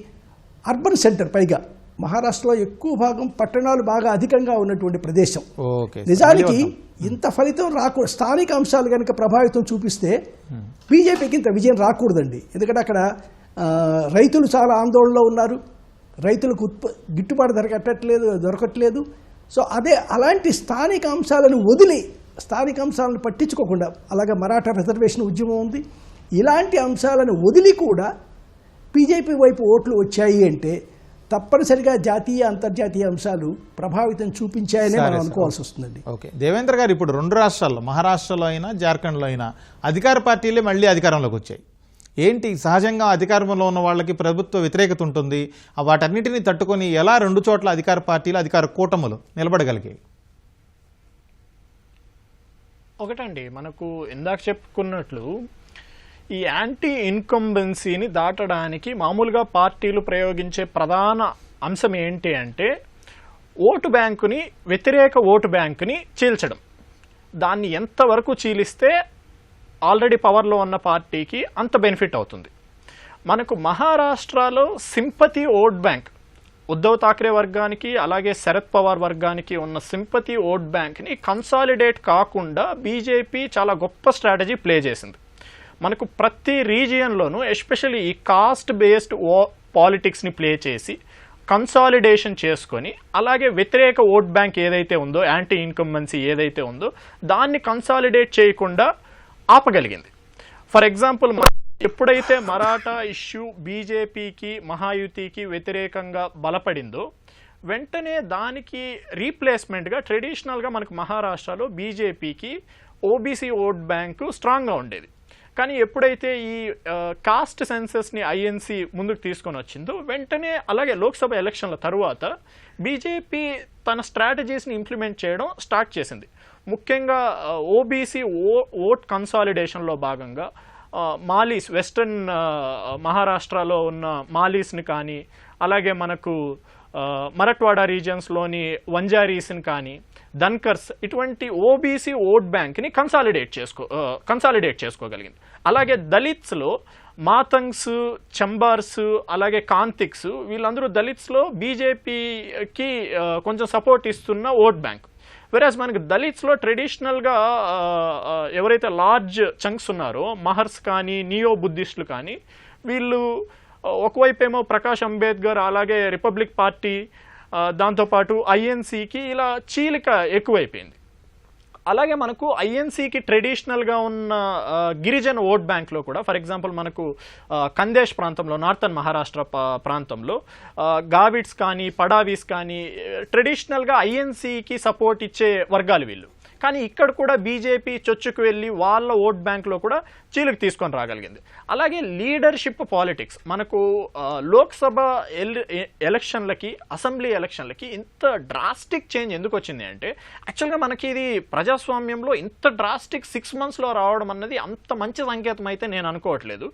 అర్బన్ సెంటర్. పైగా మహారాష్ట్రలో ఎక్కువ భాగం పట్టణాలు బాగా అధికంగా ఉన్నటువంటి ప్రదేశం. ఓకే, నిజానికి ఇంత ఫలితం రాకూడదు. స్థానిక అంశాలు కనుక ప్రభావితం చూపిస్తే బీజేపీకి ఇంత విజయం రాకూడదండి. ఎందుకంటే అక్కడ రైతులు చాలా ఆందోళనలో ఉన్నారు, రైతులకు గిట్టుబాటు ధర దొరకట్లేదు. సో అలాంటి స్థానిక అంశాలను వదిలి, స్థానిక అంశాలను పట్టించుకోకుండా, అలాగే మరాఠా రిజర్వేషన్ ఉద్యమం ఉంది, ఇలాంటి అంశాలను వదిలి కూడా బీజేపీ వైపు ఓట్లు వచ్చాయి అంటే తప్పనిసరిగా జాతీయ అంతర్జాతీయ అంశాలు ప్రభావితం చూపించాయని మనం అనుకోవాల్సి వస్తుందండి. ఓకే, దేవేంద్ర గారు, ఇప్పుడు 2 రాష్ట్రాల్లో, మహారాష్ట్రలో అయినా జార్ఖండ్లో అయినా అధికార పార్టీలే మళ్ళీ అధికారంలోకి వచ్చాయి. ఏంటి, సహజంగా అధికారంలో ఉన్న వాళ్ళకి ప్రభుత్వ వ్యతిరేకత ఉంటుంది, వాటన్నిటిని తట్టుకొని ఎలా 2 చోట్ల అధికార పార్టీలు, అధికార కూటములు నిలబడగలిగాయి? ఒకటండి, మనకు ఇందాక చెప్పుకున్నట్లు ఈ యాంటీ ఇన్కంబెన్సీని దాటడానికి మామూలుగా పార్టీలు ప్రయోగించే ప్రధాన అంశం ఏంటి అంటే వ్యతిరేక ఓటు బ్యాంకుని చీల్చడం. దాన్ని ఎంతవరకు చీలిస్తే ఆల్రెడీ పవర్లో ఉన్న పార్టీకి అంత బెనిఫిట్ అవుతుంది. మనకు మహారాష్ట్రలో sympathy vote bank, Uddhav Thackeray వర్గానికి అలాగే శరద్ పవార్ వర్గానికి ఉన్న సింపతి ఓట్ బ్యాంక్ని కన్సాలిడేట్ కాకుండా బీజేపీ చాలా గొప్ప స్ట్రాటజీ ప్లే చేసింది. మనకు ప్రతి రీజియన్లోనూ ఎస్పెషల్లీ ఈ కాస్ట్ బేస్డ్ పాలిటిక్స్ని ప్లే చేసి కన్సాలిడేషన్ చేసుకొని, అలాగే వ్యతిరేక ఓట్ బ్యాంక్ ఏదైతే ఉందో, యాంటీ ఇన్కంబెన్సీ ఏదైతే ఉందో దాన్ని కన్సాలిడేట్ చేయకుండా ఆపగలిగింది. ఫర్ ఎగ్జాంపుల్, ఎప్పుడైతే మరాఠా ఇష్యూ బీజేపీకి మహాయుతికి వ్యతిరేకంగా బలపడిందో వెంటనే దానికి రీప్లేస్మెంట్గా ట్రెడిషనల్గా మనకు మహారాష్ట్రలో బీజేపీకి ఓబీసీ ఓట్ బ్యాంకు స్ట్రాంగ్గా ఉండేది. కానీ ఎప్పుడైతే ఈ కాస్ట్ సెన్సస్ని ఐఎన్సీ ముందుకు తీసుకొని వచ్చిందో వెంటనే, అలాగే లోక్సభ ఎలక్షన్ల తరువాత బీజేపీ తన స్ట్రాటజీస్ని ఇంప్లిమెంట్ చేయడం స్టార్ట్ చేసింది. ముఖ్యంగా ఓబీసీ ఓట్ కన్సాలిడేషన్లో భాగంగా మాలీస్, వెస్ట్రన్ మహారాష్ట్రలో ఉన్న మాలీస్ని కానీ, అలాగే మనకు మరట్వాడా రీజియన్స్లోని వంజారీస్ని కానీ, ధన్కర్స్, ఇటువంటి ఓబీసీ ఓట్ బ్యాంక్ని కన్సాలిడేట్ చేసుకోగలిగింది. అలాగే దళిత్స్లో మాతంగ్స్, చంబార్స్, అలాగే కాంతిక్స్, వీళ్ళందరూ దళిత్స్లో బీజేపీకి కొంచెం సపోర్ట్ ఇస్తున్న ఓట్ బ్యాంక్. వెరాజ్ మనకు దళిత్స్లో ట్రెడిషనల్గా ఎవరైతే లార్జ్ చంక్స్ ఉన్నారో, మహర్స్ కానీ, నియో బుద్ధిస్టులు కానీ, వీళ్ళు ఒకవైపు ఏమో ప్రకాష్ అంబేద్కర్, అలాగే రిపబ్లిక్ పార్టీ, దాంతోపాటు ఐఎన్సీకి ఇలా చీలిక ఎక్కువైపోయింది. అలాగే మనకు ఐఎన్సీకి ట్రెడిషనల్గా ఉన్న గిరిజన ఓట్ బ్యాంక్లో కూడా, ఫర్ ఎగ్జాంపుల్ మనకు కందేశ్ ప్రాంతంలో, నార్థన్ మహారాష్ట్ర ప్రాంతంలో గావిడ్స్ కానీ, పడావీస్ కానీ ట్రెడిషనల్గా ఐఎన్సీకి సపోర్ట్ ఇచ్చే వర్గాలు వీళ్ళు. కానీ ఇక్కడ కూడా బీజేపీ చొచ్చుకు వెళ్ళి వాళ్ళ ఓట్ బ్యాంక్లో కూడా చీలిక తీసుకొని రాగలిగింది. అలాగే లీడర్షిప్ పాలిటిక్స్, మనకు లోక్సభ ఎలక్షన్లకి, అసెంబ్లీ ఎలక్షన్లకి ఇంత డ్రాస్టిక్ చేంజ్ ఎందుకు వచ్చింది అంటే, యాక్చువల్గా మనకి ఇది ప్రజాస్వామ్యంలో ఇంత డ్రాస్టిక్ 6 monthsలో రావడం అన్నది అంత మంచి సంకేతం అయితే నేను అనుకోవట్లేదు.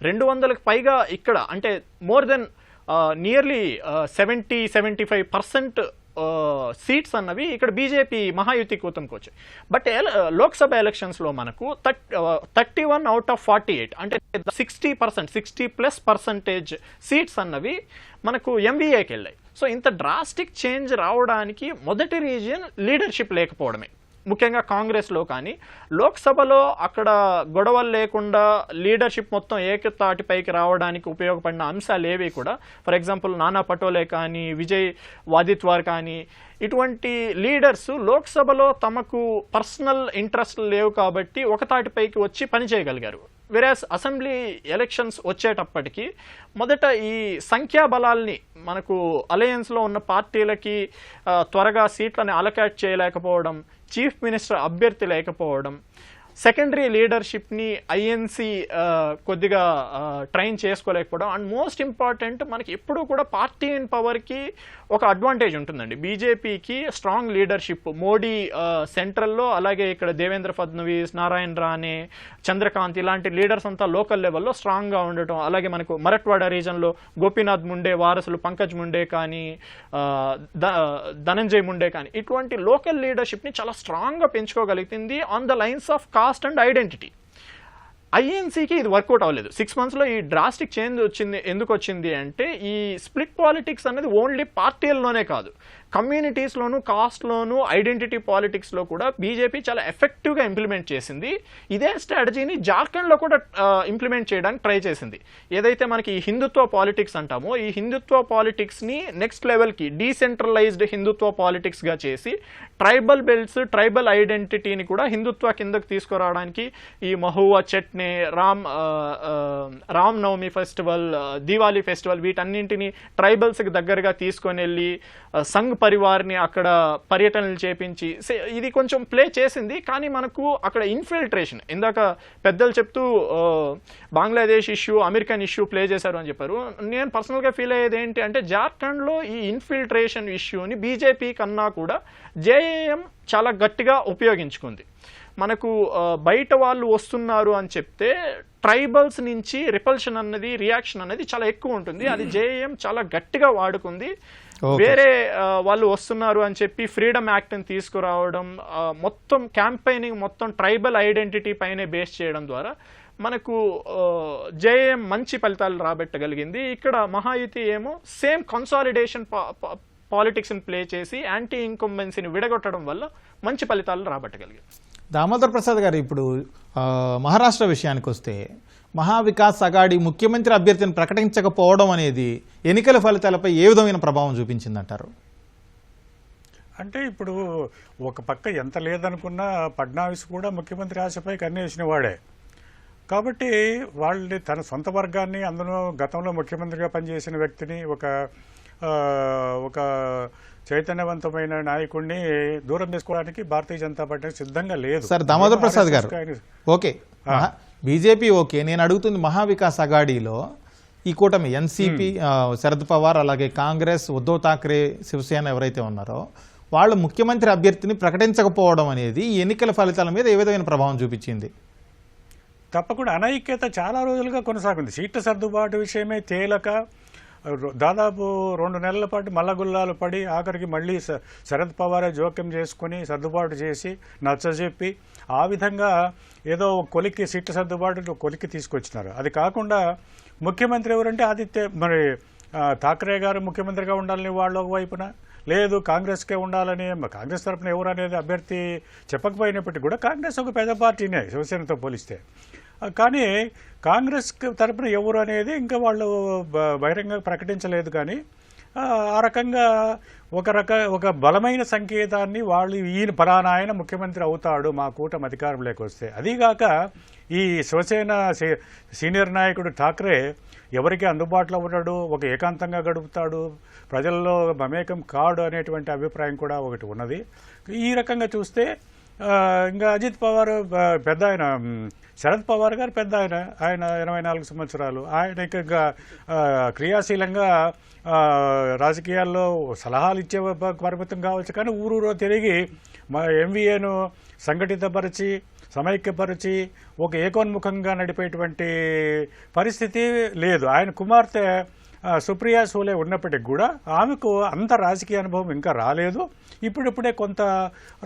200కి పైగా ఇక్కడ, అంటే మోర్ దెన్ నియర్లీ 70-75% సీట్స్ అన్నవి ఇక్కడ బీజేపీ మహాయుతి కూటమికి వచ్చాయి. బట్ లోక్సభ ఎలక్షన్స్లో మనకు 31 out of 48, అంటే 60%, 60+% సీట్స్ అన్నవి మనకు ఎంవీఏకి వెళ్ళాయి. సో ఇంత డ్రాస్టిక్ చేంజ్ రావడానికి మొదటి రీజన్ లీడర్షిప్ లేకపోవడమే. ముఖ్యంగా కాంగ్రెస్లో కానీ, లోక్సభలో అక్కడ గొడవలు లేకుండా లీడర్షిప్ మొత్తం ఏకతాటిపైకి రావడానికి ఉపయోగపడిన అంశాలు ఏవి కూడా, ఫర్ ఎగ్జాంపుల్ నానా పటోలే కానీ, విజయ్ వాదిత్వార్ కానీ, ఇటువంటి లీడర్స్ లోక్సభలో తమకు పర్సనల్ ఇంట్రెస్ట్ లేవు కాబట్టి ఒకతాటిపైకి వచ్చి పనిచేయగలిగారు. వెరాస్ అసెంబ్లీ ఎలక్షన్స్ వచ్చేటప్పటికి మొదట ఈ సంఖ్యాబలాల్ని, మనకు అలయన్స్లో ఉన్న పార్టీలకి త్వరగా సీట్లని అలకేట్ చేయలేకపోవడం, చీఫ్ మినిస్టర్ అభ్యర్థి లేకపోవడం, సెకండరీ లీడర్షిప్ని ఐఎన్సీ కొద్దిగా ట్రైన్ చేసుకోలేకపోవడం, అండ్ మోస్ట్ ఇంపార్టెంట్ మనకి ఎప్పుడూ కూడా పార్టీ ఇన్ పవర్కి ఒక అడ్వాంటేజ్ ఉంటుందండి. బీజేపీకి స్ట్రాంగ్ లీడర్షిప్, మోడీ సెంట్రల్లో, అలాగే ఇక్కడ దేవేంద్ర ఫడ్నవీస్, నారాయణ రానే, చంద్రకాంత్ ఇలాంటి లీడర్స్ అంతా లోకల్ లెవెల్లో స్ట్రాంగ్గా ఉండటం, అలాగే మనకు మరట్వాడా రీజన్లో గోపీనాథ్ ముండే వారసులు పంకజ్ ముండే కానీ, ధనంజయ్ ముండే కానీ, ఇటువంటి లోకల్ లీడర్షిప్ని చాలా స్ట్రాంగ్గా పెంచుకోగలుగుతుంది on the lines of caste caste and identity. ఐఎన్సీకి ఇది వర్కౌట్ అవ్వలేదు. 6 monthsలో ఈ డ్రాస్టిక్ చేంజ్ వచ్చింది. ఎందుకు వచ్చింది అంటే ఈ స్ప్లిట్ పాలిటిక్స్ అనేది ఓన్లీ పార్టీల్లోనే కాదు, కమ్యూనిటీస్లోను, కాస్ట్లోను, ఐడెంటిటీ పాలిటిక్స్లో కూడా బీజేపీ చాలా ఎఫెక్టివ్గా ఇంప్లిమెంట్ చేసింది. ఇదే స్ట్రాటజీని జార్ఖండ్లో కూడా ఇంప్లిమెంట్ చేయడానికి ట్రై చేసింది. ఏదైతే మనకి ఈ హిందుత్వ పాలిటిక్స్ అంటామో, ఈ హిందుత్వ పాలిటిక్స్ని నెక్స్ట్ లెవెల్కి డీసెంట్రలైజ్డ్ హిందుత్వ పాలిటిక్స్గా చేసి ట్రైబల్ బెల్ట్స్, ట్రైబల్ ఐడెంటిటీని కూడా హిందుత్వ కిందకు తీసుకురావడానికి ఈ మహువా చట్నీ, రామ్ నవమి ఫెస్టివల్, దీవాలి ఫెస్టివల్, వీటన్నింటినీ ట్రైబల్స్కి దగ్గరగా తీసుకొని వెళ్ళి సంఘ్ పరివార్ని అక్కడ పర్యటనలు చేపించి ఇది కొంచెం ప్లే చేసింది. కానీ మనకు అక్కడ ఇన్ఫిల్ట్రేషన్, ఇందాక పెద్దలు చెప్తూ Bangladesh issue, American issue play చేశారు అని చెప్పారు. నేను పర్సనల్గా ఫీల్ అయ్యేది ఏంటి అంటే జార్ఖండ్లో ఈ ఇన్ఫిల్ట్రేషన్ ఇష్యూని బీజేపీ కన్నా కూడా జేఏఎం చాలా గట్టిగా ఉపయోగించుకుంది. మనకు బయట వాళ్ళు వస్తున్నారు అని చెప్తే ట్రైబల్స్ నుంచి రిపల్షన్ అన్నది, రియాక్షన్ అనేది చాలా ఎక్కువ ఉంటుంది. అది జేఏఎం చాలా గట్టిగా వాడుకుంది. వేరే వాళ్ళు వస్తున్నారు అని చెప్పి ఫ్రీడమ్ యాక్ట్ని తీసుకురావడం, మొత్తం క్యాంపెయినింగ్ మొత్తం ట్రైబల్ ఐడెంటిటీ పైనే బేస్ చేయడం ద్వారా మనకు జేఏఎం మంచి ఫలితాలు రాబెట్టగలిగింది. ఇక్కడ మహాయుతి ఏమో సేమ్ కన్సాలిడేషన్ పాలిటిక్స్ని ప్లే చేసి యాంటీ ఇంకంబెన్సీని విడగొట్టడం వల్ల మంచి ఫలితాలు రాబట్టగలిగింది. దామోదర్ ప్రసాద్ గారు, ఇప్పుడు మహారాష్ట్ర విషయానికి వస్తే మహావికాస్ అఘాడీ ముఖ్యమంత్రి అభ్యర్థిని ప్రకటించకపోవడం అనేది ఎన్నికల ఫలితాలపై ఏ విధమైన ప్రభావం చూపించిందంటారు? అంటే ఇప్పుడు ఒక పక్క ఎంత లేదనుకున్నా ఫడ్నవీస్ కూడా ముఖ్యమంత్రి ఆశపై కన్నేసిన వాడే కాబట్టి వాళ్ళని తన సొంత వర్గాన్ని, అందులో గతంలో ముఖ్యమంత్రిగా పనిచేసిన వ్యక్తిని, ఒక చైతన్యవంతమైన నాయకుడిని దూరం చేసుకోవడానికి భారతీయ జనతా పార్టీ సిద్ధంగా లేదు. సార్ దామోదర్ ప్రసాద్ గారు, ఓకే బీజేపీ ఓకే, నేను అడుగుతుంది మహావికాస్ అఘాడీలో ఈ కూటమి ఎన్సీపీ, శరద్ పవార్, అలాగే కాంగ్రెస్, ఉద్ధవ్ ఠాక్రే, శివసేన ఎవరైతే ఉన్నారో వాళ్ళు ముఖ్యమంత్రి అభ్యర్థిని ప్రకటించకపోవడం అనేది ఈ ఎన్నికల ఫలితాల మీద ఏ విధమైన ప్రభావం చూపించింది? తప్పకుండా అనైక్యత చాలా రోజులుగా కొనసాగింది. సీట్ల సర్దుబాటు విషయమే తేలక దాదాపు 2 నెలల పాటు మల్లగుల్లాలు పడి ఆఖరికి మళ్ళీ శరద్ పవారే జోక్యం చేసుకుని సర్దుబాటు చేసి నచ్చజెప్పి ఆ విధంగా ఏదో కొలిక్కి సీట్ల సర్దుబాటు కొలిక్కి తీసుకొచ్చినారు. అది కాకుండా ముఖ్యమంత్రి ఎవరంటే మరి ఠాక్రే గారు ముఖ్యమంత్రిగా ఉండాలని వాళ్ళు ఒకవైపున, లేదు కాంగ్రెస్కే ఉండాలని, కాంగ్రెస్ తరఫున ఎవరు అనేది అభ్యర్థి చెప్పకపోయినప్పటికీ కూడా కాంగ్రెస్ ఒక పెద్ద పార్టీనే శివసేనతో పోలిస్తే. కానీ కాంగ్రెస్ తరఫున ఎవరు అనేది ఇంకా వాళ్ళు బహిరంగ ప్రకటించలేదు. కానీ ఆ రకంగా ఒక బలమైన సంకేతాన్ని వాళ్ళు, ఈయన ఫలానా ఆయన ముఖ్యమంత్రి అవుతాడు మా కూటమి అధికారంలోకి వస్తే. అదీగాక ఈ శివసేన సీనియర్ నాయకుడు ఠాక్రే ఎవరికి అందుబాటులో ఉన్నాడు, ఒక ఏకాంతంగా గడుపుతాడు, ప్రజల్లో మమేకం కాడు అనేటువంటి అభిప్రాయం కూడా ఒకటి ఉన్నది. ఈ రకంగా చూస్తే ఇంకా అజిత్ పవార్ పెద్ద ఆయన, శరద్ పవార్ గారు పెద్ద ఆయన 84 సంవత్సరాలు, ఆయన ఇంకా క్రియాశీలంగా రాజకీయాల్లో సలహాలు ఇచ్చే పరిమితం కావచ్చు. కానీ ఊరూరో తిరిగి ఎంవీఏను సంఘటితపరిచి, సమైక్యపరిచి ఒక ఏకోన్ముఖంగా నడిపేటువంటి పరిస్థితి లేదు. ఆయన కుమార్తె సుప్రియా సూలే ఉన్నప్పటికి కూడా ఆమెకు అంత రాజకీయ అనుభవం ఇంకా రాలేదు. ఇప్పుడిప్పుడే కొంత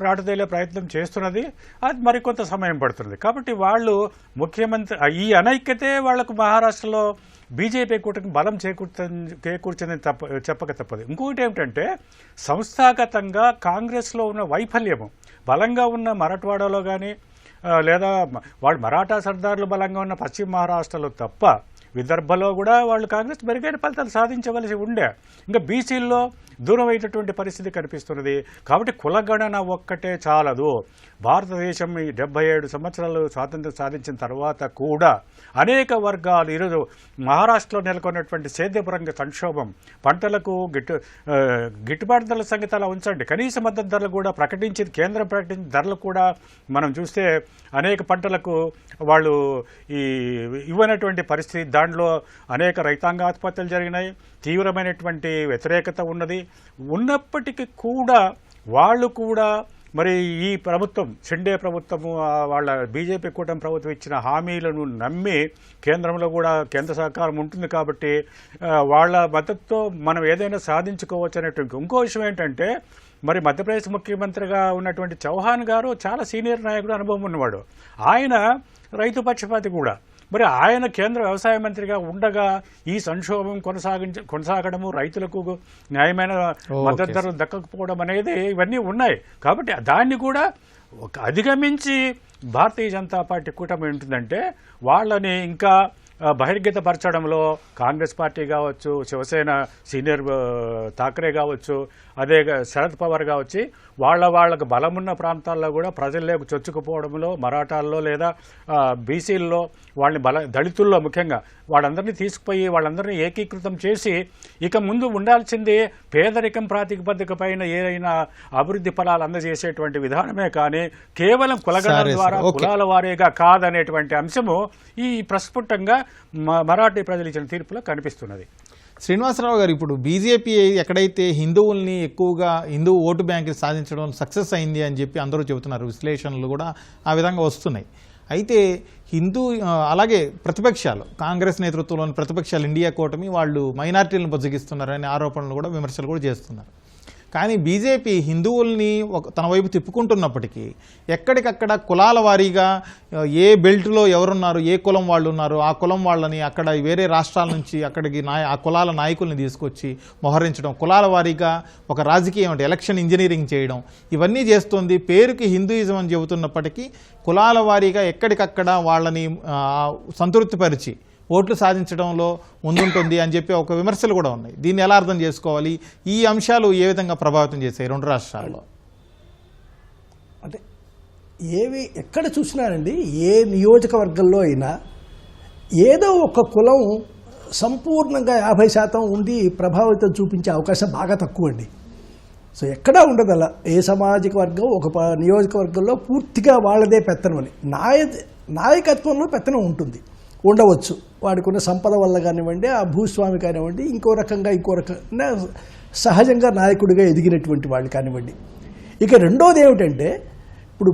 రాటుదేలే ప్రయత్నం చేస్తున్నది, అది మరికొంత సమయం పడుతుంది. కాబట్టి వాళ్ళు ముఖ్యమంత్రి ఈ అనైక్యతే వాళ్లకు మహారాష్ట్రలో బీజేపీ కూటమికి బలం చేకూర్చిందని చెప్పక తప్పదు. ఇంకొకటి ఏమిటంటే సంస్థాగతంగా కాంగ్రెస్లో ఉన్న వైఫల్యము, బలంగా ఉన్న మరాఠవాడలో కానీ లేదా వాడు మరాఠా సర్దార్లు బలంగా ఉన్న పశ్చిమ మహారాష్ట్రలో తప్ప విదర్భలో కూడా వాళ్ళు కాంగ్రెస్ మెరుగైన ఫలితాలు సాధించవలసి ఉండే. ఇంకా బీసీల్లో దూరం అయ్యేటటువంటి పరిస్థితి కనిపిస్తున్నది. కాబట్టి కులగణన ఒక్కటే చాలదు. భారతదేశం ఈ 77 సంవత్సరాలు స్వాతంత్ర్యం సాధించిన తర్వాత కూడా అనేక వర్గాలు ఈరోజు మహారాష్ట్రలో నెలకొన్నటువంటి సేద్యపరంగా సంక్షోభం, పంటలకు గిట్టుబాటు ధరల సంగతి అలా ఉంచండి, కనీస మద్దతు ధరలు కూడా ప్రకటించింది, కేంద్రం ప్రకటించిన ధరలు కూడా మనం చూస్తే అనేక పంటలకు వాళ్ళు ఇవ్వనటువంటి పరిస్థితి, దాంట్లో అనేక రైతాంగ ఆత్మహత్యలు జరిగినాయి, తీవ్రమైనటువంటి వ్యతిరేకత ఉన్నది. ఉన్నప్పటికీ కూడా వాళ్ళు కూడా మరి ఈ ప్రభుత్వం షిండే ప్రభుత్వము వాళ్ళ బీజేపీ కూటమి ప్రభుత్వం ఇచ్చిన హామీలను నమ్మి కేంద్రంలో కూడా కేంద్ర సహకారం ఉంటుంది కాబట్టి వాళ్ళ మద్దతుతో మనం ఏదైనా సాధించుకోవచ్చు అనేటువంటి ఇంకో విషయం ఏంటంటే, మరి మధ్యప్రదేశ్ ముఖ్యమంత్రిగా ఉన్నటువంటి చౌహాన్ గారు చాలా సీనియర్ నాయకుడు, అనుభవం ఉన్నవాడు. ఆయన రైతు పక్షపాతి కూడా. మరి ఆయన కేంద్ర వ్యవసాయ మంత్రిగా ఉండగా ఈ సంక్షోభం కొనసాగడము, రైతులకు న్యాయమైన మద్దతు ధర దక్కకపోవడం అనేది ఇవన్నీ ఉన్నాయి. కాబట్టి దాన్ని కూడా అధిగమించి భారతీయ జనతా పార్టీ కూటమి ఉంటుందంటే వాళ్ళని ఇంకా బహిర్గతపరచడంలో కాంగ్రెస్ పార్టీ కావచ్చు, శివసేన సీనియర్ ఠాక్రే కావచ్చు, అదే శరద్ పవార్ కావచ్చు, వాళ్ళకు బలమున్న ప్రాంతాల్లో కూడా ప్రజల్లోకి చొచ్చుకుపోవడంలో, మరాఠాల్లో లేదా బీసీల్లో వాళ్ళని దళితుల్లో ముఖ్యంగా వాళ్ళందరినీ తీసుకుపోయి వాళ్ళందరినీ ఏకీకృతం చేసి ఇక ముందు ఉండాల్సింది పేదరికం ప్రాతిపదిక పైన ఏదైనా అభివృద్ధి ఫలాలు అందజేసేటువంటి విధానమే కానీ కేవలం కులగణాల ద్వారా కులాల వారీగా కాదనేటువంటి అంశము ఈ ప్రస్ఫుటంగా మరాఠీ ప్రజలు ఇచ్చిన తీర్పులో కనిపిస్తున్నది. శ్రీనివాసరావు గారు, ఇప్పుడు బీజేపీ ఎక్కడైతే హిందువుల్ని ఎక్కువగా హిందూ ఓటు బ్యాంకులు సాధించడం సక్సెస్ అయింది అని చెప్పి అందరూ చెబుతున్నారు, విశ్లేషణలు కూడా ఆ విధంగా వస్తున్నాయి. అయితే అలాగే ప్రతిపక్షాలు, కాంగ్రెస్ నేతృత్వంలోని ప్రతిపక్షాలు, ఇండియా కూటమి వాళ్ళు మైనార్టీలను బుజ్జగిస్తున్నారనే ఆరోపణలు కూడా, విమర్శలు కూడా చేస్తున్నారు. కానీ బీజేపీ హిందువుల్ని తన వైపు తిప్పుకుంటున్నప్పటికీ ఎక్కడికక్కడ కులాల వారీగా ఏ బెల్ట్లో ఎవరున్నారు, ఏ కులం వాళ్ళు ఉన్నారు, ఆ కులం వాళ్ళని అక్కడ వేరే రాష్ట్రాల నుంచి అక్కడికి ఆ కులాల నాయకుల్ని తీసుకొచ్చి మోహరించడం, కులాల వారీగా ఒక రాజకీయం ఎలక్షన్ ఇంజనీరింగ్ చేయడం, ఇవన్నీ చేస్తుంది. పేరుకి హిందూయిజం అని చెబుతున్నప్పటికీ కులాల వారీగా ఎక్కడికక్కడ వాళ్ళని సంతృప్తిపరిచి ఓట్లు సాధించడంలో ముందుంటుంది అని చెప్పి ఒక విమర్శలు కూడా ఉన్నాయి. దీన్ని ఎలా అర్థం చేసుకోవాలి? ఈ అంశాలు ఏ విధంగా ప్రభావితం చేశాయి రెండు రాష్ట్రాల్లో? అంటే ఎక్కడ చూసినారండి, ఏ నియోజకవర్గంలో అయినా ఏదో ఒక కులం సంపూర్ణంగా 50% ఉండి ప్రభావితం చూపించే అవకాశం బాగా తక్కువ అండి. సో ఎక్కడా ఉండదు అలా. ఏ సామాజిక వర్గం ఒక నియోజకవర్గంలో పూర్తిగా వాళ్ళదే పెత్తనం అని నాయకత్వంలో పెత్తనం ఉంటుంది, ఉండవచ్చు. వాడికి ఉన్న సంపద వల్ల కానివ్వండి, ఆ భూస్వామి కానివ్వండి, ఇంకో రకంగా సహజంగా నాయకుడిగా ఎదిగినటువంటి వాళ్ళు కానివ్వండి. ఇక రెండోది ఏమిటంటే, ఇప్పుడు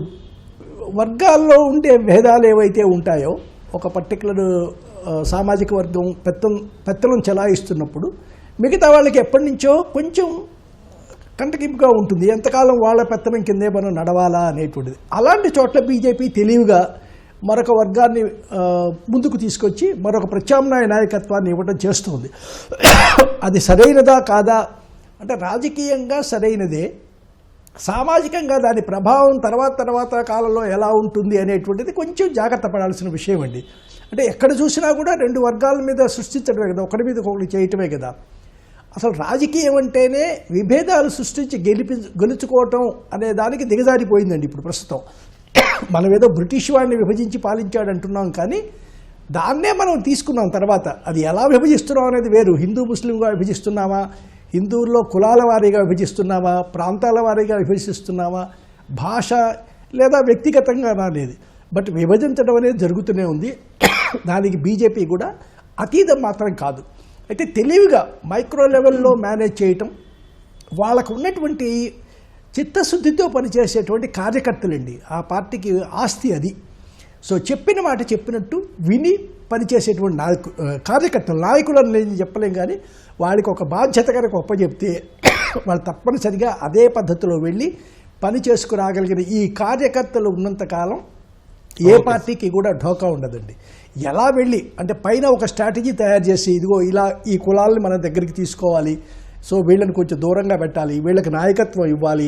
వర్గాల్లో ఉండే భేదాలు ఏవైతే ఉంటాయో, ఒక పర్టికులర్ సామాజిక వర్గం పెత్తనం చెలాయిస్తున్నప్పుడు మిగతా వాళ్ళకి ఎప్పటి నుంచో కొంచెం కంటకింపుగా ఉంటుంది, ఎంతకాలం వాళ్ళ పెత్తనం కిందే మనం నడవాలా అనేటువంటిది. అలాంటి చోట్ల బీజేపీ తెలివిగా మరొక వర్గాన్ని ముందుకు తీసుకొచ్చి మరొక ప్రత్యామ్నాయ నాయకత్వాన్ని ఇవ్వడం చేస్తుంది. అది సరైనదా కాదా అంటే, రాజకీయంగా సరైనదే, సామాజికంగా దాని ప్రభావం తర్వాత కాలంలో ఎలా ఉంటుంది అనేటువంటిది కొంచెం జాగ్రత్త పడాల్సిన విషయం అండి. అంటే ఎక్కడ చూసినా కూడా రెండు వర్గాల మీద సృష్టించడమే కదా, ఒకటి మీద ఒకటి చేయటమే కదా. అసలు రాజకీయం అంటేనే విభేదాలు సృష్టించి గెలుచుకోవటం అనే దానికి దిగజారిపోయిందండి ఇప్పుడు ప్రస్తుతం. మనం ఏదో బ్రిటిష్ వాడిని విభజించి పాలించాడు అంటున్నాం, కానీ దాన్నే మనం తీసుకున్నాం. తర్వాత అది ఎలా విభజిస్తున్నాం అనేది వేరు. హిందూ ముస్లింగా విభజిస్తున్నామా, హిందువుల్లో కులాల వారీగా విభజిస్తున్నామా, ప్రాంతాల వారీగా విభజిస్తున్నామా, భాష లేదా వ్యక్తిగతంగా అనేది, బట్ విభజించడం అనేది జరుగుతూనే ఉంది. దానికి బీజేపీ కూడా అతీతం మాత్రం కాదు. అయితే తెలివిగా మైక్రో లెవెల్లో మేనేజ్ చేయటం, వాళ్ళకు ఉన్నటువంటి చిత్తశుద్ధితో పనిచేసేటువంటి కార్యకర్తలండి ఆ పార్టీకి ఆస్తి అది. సో చెప్పిన మాట చెప్పినట్టు విని పనిచేసేటువంటి నాయకులను నేను చెప్పలేం, కానీ వాళ్ళకి ఒక బాధ్యత కనుక ఒప్పచెప్తే వాళ్ళు తప్పనిసరిగా అదే పద్ధతిలో వెళ్ళి పని చేసుకురాగలిగిన ఈ కార్యకర్తలు ఉన్నంతకాలం ఏ పార్టీకి కూడా ఢోకా ఉండదండి. ఎలా వెళ్ళి అంటే పైన ఒక స్ట్రాటజీ తయారు చేసి, ఇదిగో ఇలా ఈ కులాలని మన దగ్గరికి తీసుకోవాలి, సో వీళ్ళని కొంచెం దూరంగా పెట్టాలి, వీళ్ళకి నాయకత్వం ఇవ్వాలి,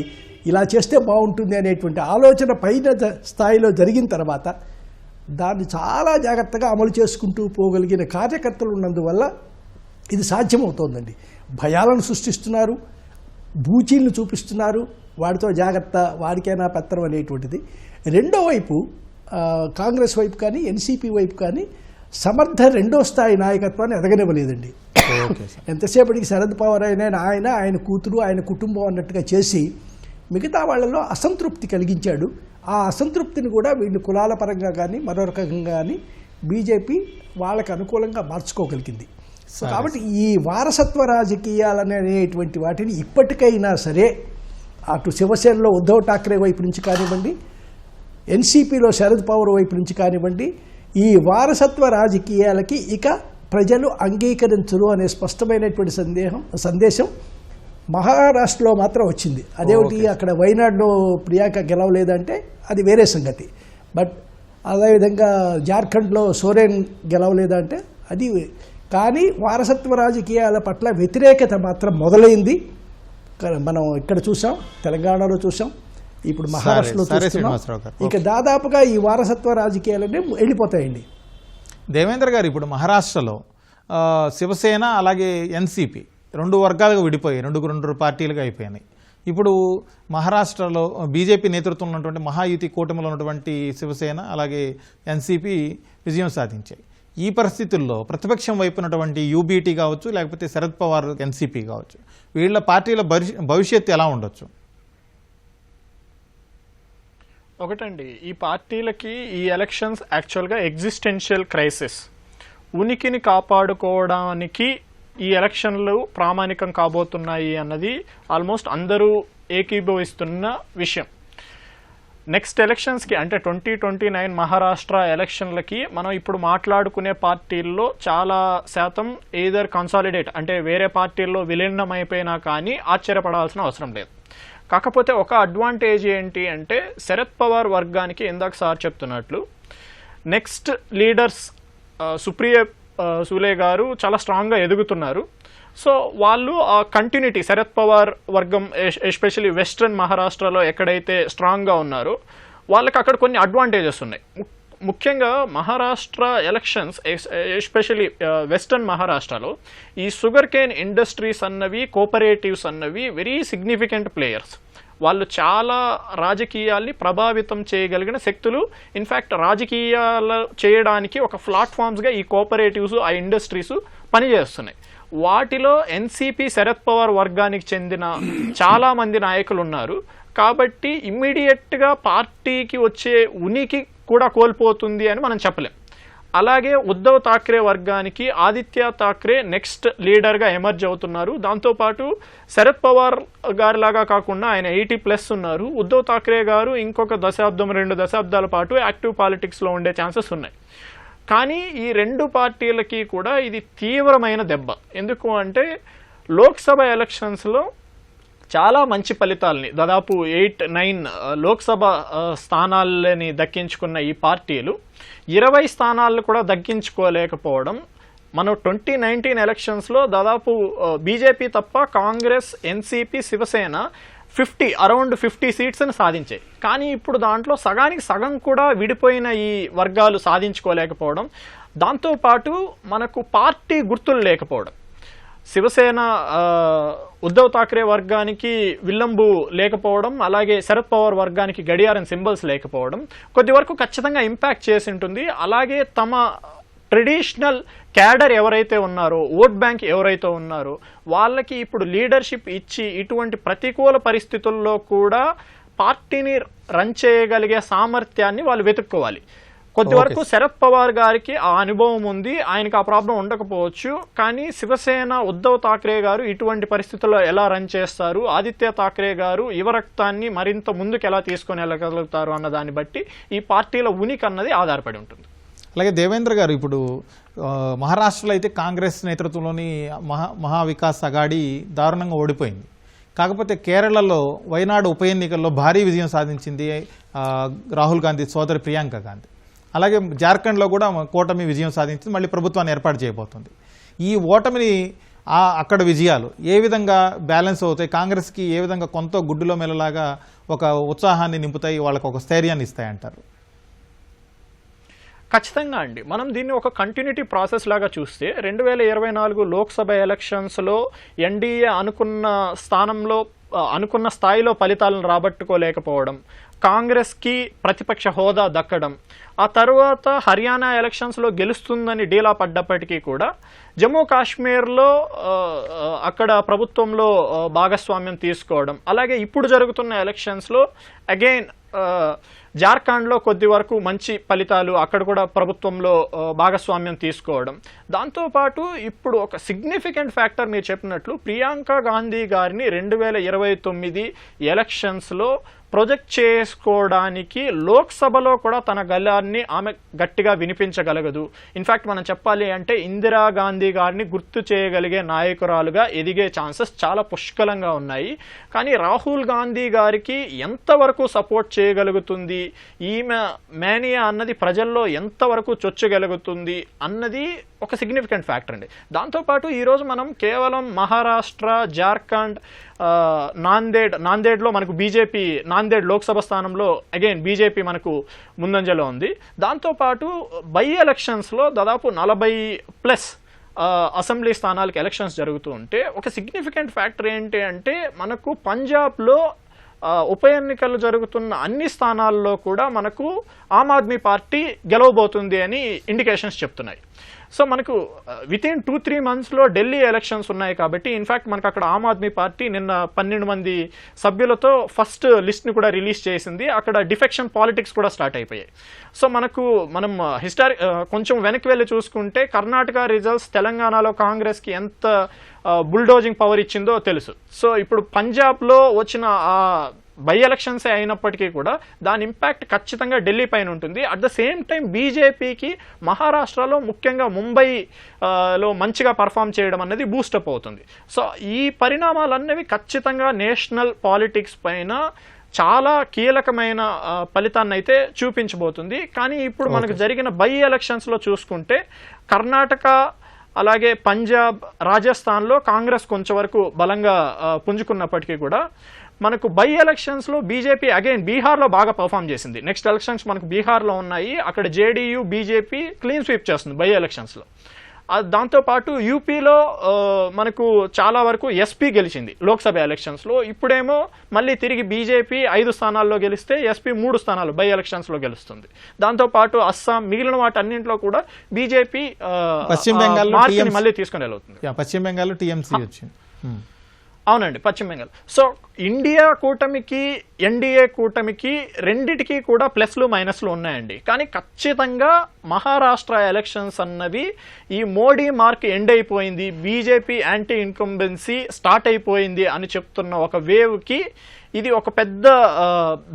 ఇలా చేస్తే బాగుంటుంది అనేటువంటి ఆలోచన పైన స్థాయిలో జరిగిన తర్వాత దాన్ని చాలా జాగ్రత్తగా అమలు చేసుకుంటూ పోగలిగిన కార్యకర్తలు ఉన్నందువల్ల ఇది సాధ్యమవుతోందండి. భయాలను సృష్టిస్తున్నారు, బూచీలను చూపిస్తున్నారు, వాడితో జాగ్రత్త, వాడికైనా పెత్తనం అనేటువంటిది. రెండో వైపు కాంగ్రెస్ వైపు కానీ ఎన్సీపీ వైపు కానీ సమర్థ రెండో స్థాయి నాయకత్వాన్ని ఎదగనివ్వలేదండి. ఎంతసేపటికి శరద్ పవార్ ఆయన కూతురు, ఆయన కుటుంబం అన్నట్టుగా చేసి మిగతా వాళ్ళలో అసంతృప్తి కలిగించాడు. ఆ అసంతృప్తిని కూడా వీళ్ళు కులాల పరంగా కానీ మరో రకంగా కానీ బీజేపీ వాళ్ళకు అనుకూలంగా మార్చుకోగలిగింది. కాబట్టి ఈ వారసత్వ రాజకీయాలనేటువంటి వాటిని ఇప్పటికైనా సరే అటు శివసేనలో ఉద్ధవ్ ఠాక్రే వైపు నుంచి కానివ్వండి, ఎన్సీపీలో శరద్ పవార్ వైపు నుంచి కానివ్వండి, ఈ వారసత్వ రాజకీయాలకి ఇక ప్రజలు అంగీకరించరు అనే స్పష్టమైనటువంటి సందేశం మహారాష్ట్రలో మాత్రం వచ్చింది. అదేమిటి, అక్కడ వైనాడులో ప్రియాంక గెలవలేదంటే అది వేరే సంగతి. బట్ అదేవిధంగా జార్ఖండ్లో సోరెన్ గెలవలేదంటే అది. కానీ వారసత్వ రాజకీయాల పట్ల వ్యతిరేకత మాత్రం మొదలైంది. మనం ఇక్కడ చూసాం, తెలంగాణలో చూసాం, ఇప్పుడు మహారాష్ట్రలో చూస్తున్నాం. ఇక దాదాపుగా ఈ వారసత్వ రాజకీయాలన్నీ వెళ్ళిపోతాయండి. దేవేంద్ర గారు, ఇప్పుడు మహారాష్ట్రలో శివసేన అలాగే ఎన్సీపీ రెండు వర్గాలుగా విడిపోయాయి, రెండు పార్టీలుగా అయిపోయినాయి. ఇప్పుడు మహారాష్ట్రలో బీజేపీ నేతృత్వంలో ఉన్నటువంటి మహాయుతి కూటమిలో ఉన్నటువంటి శివసేన అలాగే ఎన్సీపీ విజయం సాధించాయి. ఈ పరిస్థితుల్లో ప్రతిపక్షం వైపు ఉన్నటువంటి యూబీటీ కావచ్చు, లేకపోతే శరద్ పవార్ ఎన్సీపీ కావచ్చు, వీళ్ళ పార్టీల భవిష్యత్తు ఎలా ఉండొచ్చు? ఒకటండి, ఈ పార్టీలకి ఈ ఎలక్షన్స్ యాక్చువల్గా ఎగ్జిస్టెన్షియల్ క్రైసిస్, ఉనికిని కాపాడుకోవడానికి ఈ ఎలక్షన్లు ప్రామాణికం కాబోతున్నాయి అన్నది ఆల్మోస్ట్ అందరూ ఏకీభవిస్తున్న విషయం. నెక్స్ట్ ఎలక్షన్స్కి అంటే 2029 మహారాష్ట్ర ఎలక్షన్లకి మనం ఇప్పుడు మాట్లాడుకునే పార్టీల్లో చాలా శాతం ఎయిదర్ కన్సాలిడేట్ అంటే వేరే పార్టీల్లో విలీనమైపోయినా కానీ ఆశ్చర్యపడాల్సిన అవసరం లేదు. కాకపోతే ఒక అడ్వాంటేజ్ ఏంటి అంటే శరద్ పవార్ వర్గానికి ఇందాక సార్ చెప్తున్నట్లు నెక్స్ట్ లీడర్స్ సుప్రియ సూలే గారు చాలా స్ట్రాంగ్గా ఎదుగుతున్నారు. సో వాళ్ళు ఆ కంటిన్యూటీ శరద్ పవార్ వర్గం ఎస్పెషలీ వెస్ట్రన్ మహారాష్ట్రలో ఎక్కడైతే స్ట్రాంగ్గా ఉన్నారో వాళ్ళకి అక్కడ కొన్ని అడ్వాంటేజెస్ ఉన్నాయి. ముఖ్యంగా మహారాష్ట్ర ఎలక్షన్స్ ఎస్పెషలీ వెస్టర్న్ మహారాష్ట్రలో ఈ షుగర్ కేన్ ఇండస్ట్రీస్ అన్నవి, కోఆపరేటివ్స్ అన్నవి వెరీ సిగ్నిఫికెంట్ ప్లేయర్స్. వాళ్ళు చాలా రాజకీయాల్ని ప్రభావితం చేయగలిగిన శక్తులు. ఇన్ఫ్యాక్ట్ రాజకీయాలు చేయడానికి ఒక ప్లాట్ఫామ్స్గా ఈ కోఆపరేటివ్స్, ఆ ఇండస్ట్రీస్ పనిచేస్తున్నాయి. వాటిలో ఎన్సీపీ శరద్ పవార్ వర్గానికి చెందిన చాలామంది నాయకులు ఉన్నారు. కాబట్టి ఇమ్మీడియట్గా పార్టీకి వచ్చే ఉనికి కూడా కోల్పోతుంది అని మనం చెప్పలేం. అలాగే ఉద్ధవ్ ఠాక్రే వర్గానికి ఆదిత్య ఠాక్రే నెక్స్ట్ లీడర్గా ఎమర్జ్ అవుతున్నారు. దాంతోపాటు శరద్ పవార్ గారిలాగా కాకుండా ఆయన 80+ ఉన్నారు. ఉద్ధవ్ ఠాక్రే గారు ఇంకొక 2 దశాబ్దాల పాటు యాక్టివ్ పాలిటిక్స్లో ఉండే ఛాన్సెస్ ఉన్నాయి. కానీ ఈ రెండు పార్టీలకి కూడా ఇది తీవ్రమైన దెబ్బ. ఎందుకు అంటే లోక్సభ ఎలక్షన్స్లో చాలా మంచి ఫలితాలని, దాదాపు 8-9 లోక్సభ స్థానాలని దక్కించుకున్న ఈ పార్టీలు 20 స్థానాలను కూడా దక్కించుకోలేకపోవడం. మనం 2019 ఎలక్షన్స్లో దాదాపు బీజేపీ తప్ప కాంగ్రెస్, ఎన్సీపీ, శివసేన అరౌండ్ 50 సీట్స్ని సాధించాయి. కానీ ఇప్పుడు దాంట్లో సగానికి సగం కూడా విడిపోయిన ఈ వర్గాలు సాధించుకోలేకపోవడం, దాంతోపాటు మనకు పార్టీ గుర్తులు లేకపోవడం. శివసేన ఉద్ధవ్ ఠాక్రే వర్గానికి విల్లంబు లేకపోవడం, అలాగే శరద్ పవార్ వర్గానికి గడియారం సింబల్స్ లేకపోవడం కొద్ది వరకు ఖచ్చితంగా ఇంపాక్ట్ చేసి ఉంటుంది. అలాగే తమ ట్రెడిషనల్ క్యాడర్ ఎవరైతే ఉన్నారో, ఓట్ బ్యాంక్ ఎవరైతే ఉన్నారో వాళ్ళకి ఇప్పుడు లీడర్షిప్ ఇచ్చి ఇటువంటి ప్రతికూల పరిస్థితుల్లో కూడా పార్టీని రన్ చేయగలిగే సామర్థ్యాన్ని వాళ్ళు వెతుక్కోవాలి. కొద్ది వరకు శరద్ పవార్ గారికి ఆ అనుభవం ఉంది, ఆయనకు ఆ ప్రాబ్లం ఉండకపోవచ్చు. కానీ శివసేన ఉద్ధవ్ ఠాక్రే గారు ఇటువంటి పరిస్థితుల్లో ఎలా రన్ చేస్తారు, ఆదిత్య ఠాక్రే గారు యువరక్తాన్ని మరింత ముందుకు ఎలా తీసుకొని వెళ్ళగలుగుతారు అన్న దాన్ని బట్టి ఈ పార్టీల ఉనికి అన్నది ఆధారపడి ఉంటుంది. అలాగే దేవేంద్ర గారు, ఇప్పుడు మహారాష్ట్రలో అయితే కాంగ్రెస్ నేతృత్వంలోని మహావికాస్ అఘాడీ దారుణంగా ఓడిపోయింది. కాకపోతే కేరళలో వైనాడు ఉప ఎన్నికల్లో భారీ విజయం సాధించింది రాహుల్ గాంధీ సోదరి ప్రియాంక గాంధీ. అలాగే జార్ఖండ్లో కూడా కూటమి విజయం సాధించింది, మళ్ళీ ప్రభుత్వాన్ని ఏర్పాటు చేయబోతుంది. ఈ ఓటమిని అక్కడ విజయాలు ఏ విధంగా బ్యాలెన్స్ అవుతాయి, కాంగ్రెస్కి ఏ విధంగా కొంత గుడ్డులో మెల్లలాగా ఒక ఉత్సాహాన్ని నింపుతాయి, వాళ్ళకు ఒక స్థైర్యాన్ని ఇస్తాయంటారు? ఖచ్చితంగా అండి. మనం దీన్ని ఒక కంటిన్యూటీ ప్రాసెస్ లాగా చూస్తే 2024 లోక్సభ ఎలక్షన్స్లో ఎన్డీఏ అనుకున్న స్థాయిలో ఫలితాలను రాబట్టుకోలేకపోవడం, కాంగ్రెస్కి ప్రతిపక్ష హోదా దక్కడం, ఆ తర్వాత హర్యానా ఎలక్షన్స్లో గెలుస్తుందని డీలా పడ్డప్పటికీ కూడా జమ్మూ కాశ్మీర్లో అక్కడ ప్రభుత్వంలో భాగస్వామ్యం తీసుకోవడం, అలాగే ఇప్పుడు జరుగుతున్న ఎలక్షన్స్లో అగైన్ జార్ఖండ్లో కొద్ది వరకు మంచి ఫలితాలు, అక్కడ కూడా ప్రభుత్వంలో భాగస్వామ్యం తీసుకోవడం. దాంతోపాటు ఇప్పుడు ఒక సిగ్నిఫికెంట్ ఫ్యాక్టర్ మీరు చెప్పినట్లు ప్రియాంక గాంధీ గారిని 2029 ఎలక్షన్స్లో ప్రొజెక్ట్ చేసుకోవడానికి లోక్సభలో కూడా తన గళాన్ని ఆమె గట్టిగా వినిపించగలగదు. ఇన్ఫ్యాక్ట్ మనం చెప్పాలి అంటే ఇందిరాగాంధీ గారిని గుర్తు చేయగలిగే నాయకురాలుగా ఎదిగే ఛాన్సెస్ చాలా పుష్కలంగా ఉన్నాయి. కానీ రాహుల్ గాంధీ గారికి ఎంతవరకు సపోర్ట్ చేయగలుగుతుంది, ఈమె మేనియా అన్నది ప్రజల్లో ఎంతవరకు చొచ్చగలుగుతుంది అన్నది ఒక సిగ్నిఫికెంట్ ఫ్యాక్టర్ అండి. దాంతోపాటు ఈరోజు మనం కేవలం మహారాష్ట్ర, జార్ఖండ్, నాందేడ్లో మనకు బీజేపీ, నాందేడ్ లోక్సభ స్థానంలో అగైన్ బీజేపీ మనకు ముందంజలో ఉంది. దాంతోపాటు బై ఎలక్షన్స్లో దాదాపు 40+ అసెంబ్లీ స్థానాలకు ఎలక్షన్స్ జరుగుతూ ఉంటే ఒక సిగ్నిఫికెంట్ ఫ్యాక్టర్ ఏంటి అంటే మనకు పంజాబ్లో ఉప ఎన్నికలు జరుగుతున్న అన్ని స్థానాల్లో కూడా మనకు ఆమ్ ఆద్మీ పార్టీ గెలవబోతుంది అని ఇండికేషన్స్ చెప్తున్నాయి. సో మనకు వితిన్ 2-3 మంత్స్లో ఢిల్లీ ఎలక్షన్స్ ఉన్నాయి కాబట్టి ఇన్ఫ్యాక్ట్ మనకు అక్కడ ఆమ్ ఆద్మీ పార్టీ నిన్న 12 మంది సభ్యులతో ఫస్ట్ లిస్ట్ని కూడా రిలీజ్ చేసింది. అక్కడ డిఫెక్షన్ పాలిటిక్స్ కూడా స్టార్ట్ అయిపోయాయి. సో మనం కొంచెం వెనక్కి వెళ్ళి చూసుకుంటే కర్ణాటక రిజల్ట్స్ తెలంగాణలో కాంగ్రెస్కి ఎంత బుల్డోజింగ్ పవర్ ఇచ్చిందో తెలుసు. సో ఇప్పుడు పంజాబ్లో వచ్చిన బై ఎలక్షన్సే అయినప్పటికీ కూడా దాని ఇంపాక్ట్ ఖచ్చితంగా ఢిల్లీ పైన ఉంటుంది. అట్ ద సేమ్ టైం బీజేపీకి మహారాష్ట్రలో ముఖ్యంగా ముంబైలో మంచిగా పర్ఫామ్ చేయడం అనేది బూస్టప్ అవుతుంది. సో ఈ పరిణామాలన్నవి ఖచ్చితంగా నేషనల్ పాలిటిక్స్ పైన చాలా కీలకమైన ఫలితాన్ని అయితే చూపించబోతుంది. కానీ ఇప్పుడు మనకు జరిగిన బై ఎలక్షన్స్లో చూసుకుంటే కర్ణాటక, అలాగే పంజాబ్, రాజస్థాన్లో కాంగ్రెస్ కొంచెం వరకు బలంగా పుంజుకున్నప్పటికీ కూడా మనకు బై ఎలక్షన్స్లో బీజేపీ అగైన్ బీహార్లో బాగా పర్ఫామ్ చేసింది. నెక్స్ట్ ఎలక్షన్స్ మనకు బీహార్లో ఉన్నాయి. అక్కడ జేడీయూ, బీజేపీ క్లీన్ స్వీప్ చేస్తుంది బై ఎలక్షన్స్లో. దాంతోపాటు యూపీలో మనకు చాలా వరకు ఎస్పీ గెలిచింది లోక్సభ ఎలక్షన్స్లో. ఇప్పుడేమో మళ్ళీ తిరిగి బీజేపీ 5 స్థానాల్లో గెలిస్తే ఎస్పీ 3 స్థానాలు బై ఎలక్షన్స్లో గెలుస్తుంది. దాంతోపాటు అస్సాం, మిగిలిన వాటన్నింటిలో కూడా బీజేపీ పశ్చిమ బెంగాల్లో మళ్ళీ తీసుకుని వెళ్తుంది. పశ్చిమ బెంగాల్లో టీఎంసీ వచ్చింది. అవునండి, పశ్చిమ బెంగాల్. సో ఇండియా కూటమికి, ఎన్డీఏ కూటమికి రెండిటికి కూడా ప్లస్లు మైనస్లు ఉన్నాయండి. కానీ ఖచ్చితంగా మహారాష్ట్ర ఎలక్షన్స్ అన్నవి ఈ మోడీ మార్క్ ఎండ్ అయిపోయింది, బీజేపీ యాంటీ ఇన్కంబెన్సీ స్టార్ట్ అయిపోయింది అని చెప్తున్న ఒక వేవ్కి ఇది ఒక పెద్ద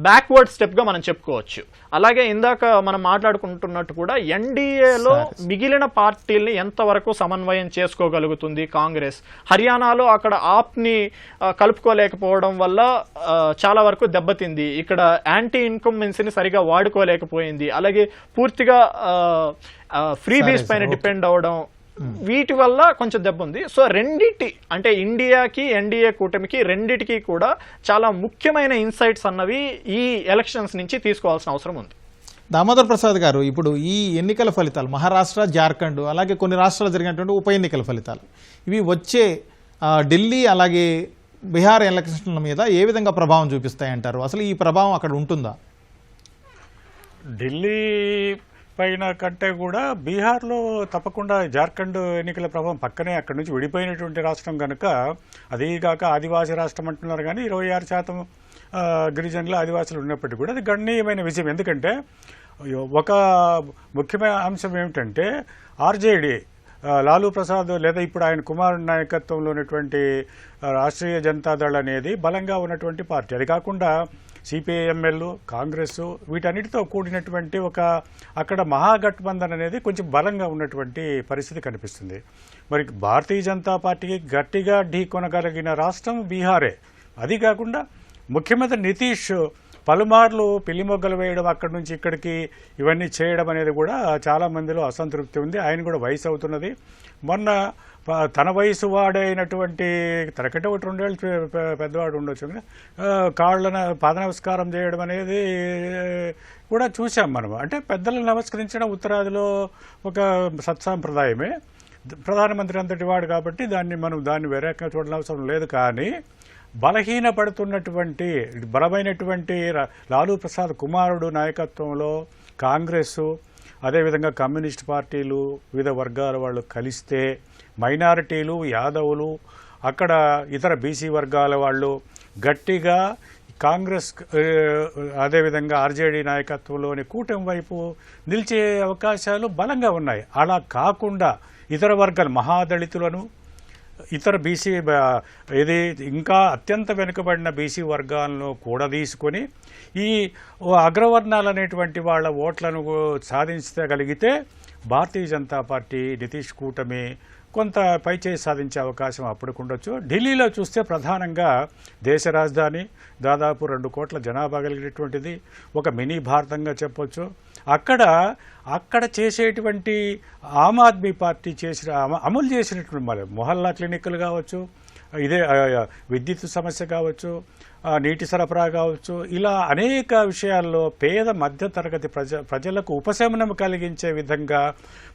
బ్యాక్వర్డ్ స్టెప్గా మనం చెప్పుకోవచ్చు. అలాగే ఇందాక మనం మాట్లాడుకుంటున్నట్టు కూడా ఎన్డీఏలో మిగిలిన పార్టీల్ని ఎంతవరకు సమన్వయం చేసుకోగలుగుతుంది కాంగ్రెస్. హర్యానాలో అక్కడ ఆప్ని కలుపుకోలేకపోవడం వల్ల చాలా వరకు దెబ్బతింది. ఇక్కడ యాంటీ ఇన్కంబెన్సీని సరిగా వాడుకోలేకపోయింది. అలాగే పూర్తిగా ఫ్రీ బీస్ పైన డిపెండ్ అవడం, వీటి వల్ల కొంచెం దెబ్బ ఉంది. సో రెండిటి అంటే ఇండియాకి, ఎన్డీఏ కూటమికి రెండిటికి కూడా చాలా ముఖ్యమైన ఇన్సైట్స్ అన్నవి ఈ ఎలక్షన్స్ నుంచి తీసుకోవాల్సిన అవసరం ఉంది. దామోదర్ ప్రసాద్ గారు, ఇప్పుడు ఈ ఎన్నికల ఫలితాలు మహారాష్ట్ర, జార్ఖండ్, అలాగే కొన్ని రాష్ట్రాలు జరిగినటువంటి ఉప ఎన్నికల ఫలితాలు ఇవి వచ్చే ఢిల్లీ అలాగే బీహార్ ఎలక్షన్ల మీద ఏ విధంగా ప్రభావం చూపిస్తాయంటారు? అసలు ఈ ప్రభావం అక్కడ ఉంటుందా? ఢిల్లీ పైన కంటే కూడా బీహార్లో తప్పకుండా జార్ఖండ్ ఎన్నికల ప్రభావం పక్కనే, అక్కడి నుంచి విడిపోయినటువంటి రాష్ట్రం కనుక, అదీగాక ఆదివాసీ రాష్ట్రం అంటున్నారు కానీ 26% గిరిజనులు, ఆదివాసులు ఉన్నప్పటికీ కూడా అది గణనీయమైన విజయం. ఎందుకంటే ఒక ముఖ్యమైన అంశం ఏమిటంటే ఆర్జేడీ, లాలూ ప్రసాద్ లేదా ఇప్పుడు ఆయన కుమార్ నాయకత్వంలో ఉన్నటువంటి రాష్ట్రీయ జనతాదళ్ అనేది బలంగా ఉన్నటువంటి పార్టీ. అది కాకుండా సిపిఐఎంఎల్, కాంగ్రెస్ వీటన్నిటితో కూడినటువంటి ఒక అక్కడ మహాగఠబంధన్ అనేది కొంచెం బలంగా ఉన్నటువంటి పరిస్థితి కనిపిస్తుంది. మరి భారతీయ జనతా పార్టీకి గట్టిగా ఢీ కొనగలిగిన రాష్ట్రం బీహారే. అది కాకుండా ముఖ్యమంత్రి నితీష్ పలుమార్లు పిల్లిమొగ్గలు వేయడం, అక్కడి నుంచి ఇక్కడికి ఇవన్నీ చేయడం అనేది కూడా చాలా మందిలో అసంతృప్తి ఉంది. ఆయన కూడా వయసు అవుతున్నది. మొన్న తన వయసు వాడైనటువంటి, తనకంటే 1-2 ఏళ్ళు పెద్దవాడు ఉండొచ్చు, కాళ్ళన పాద నమస్కారం చేయడం అనేది కూడా చూసాం మనం. అంటే పెద్దలను నమస్కరించడం ఉత్తరాదిలో ఒక సత్సాంప్రదాయమే. ప్రధానమంత్రి అంతటి వాడు కాబట్టి దాన్ని వేరే చూడనవసరం లేదు. కానీ బలహీనపడుతున్నటువంటి బలమైనటువంటి లాలూ ప్రసాద్ కుమారుడు నాయకత్వంలో కాంగ్రెస్, అదేవిధంగా కమ్యూనిస్ట్ పార్టీలు, వివిధ వర్గాల వాళ్ళు కలిస్తే, మైనారిటీలు, యాదవులు, అక్కడ ఇతర బీసీ వర్గాల వాళ్ళు గట్టిగా కాంగ్రెస్ అదేవిధంగా ఆర్జేడీ నాయకత్వంలోని కూటమి వైపు నిలిచే అవకాశాలు బలంగా ఉన్నాయి. అలా కాకుండా ఇతర వర్గాలు మహాదళితులను ఇతర బీసీ ఇది ఇంకా అత్యంత వెనుకబడిన బీసీ వర్గాలను కూడా తీసుకొని ఈ అగ్రవర్ణాలు అనేటువంటి వాళ్ళ ఓట్లను సాధించగలిగితే భారతీయ జనతా పార్టీ నితీష్ కూటమి కొంత పైచేయి సాధించే అవకాశం అప్పటికుండొచ్చు. ఢిల్లీలో చూస్తే ప్రధానంగా దేశ రాజధాని, దాదాపు 2 కోట్ల జనాభా కలిగినటువంటిది, ఒక మినీ భారతంగా చెప్పొచ్చు. అక్కడ చేసేటువంటి ఆమ్ ఆద్మీ పార్టీ అమలు చేసినటువంటి మొహల్లా క్లినిక్లు కావచ్చు, ఇదే విద్యుత్ సమస్య కావచ్చు, నీటి సరఫరా కావచ్చు, ఇలా అనేక విషయాల్లో పేద మధ్యతరగతి ప్రజలకు ఉపశమనం కలిగించే విధంగా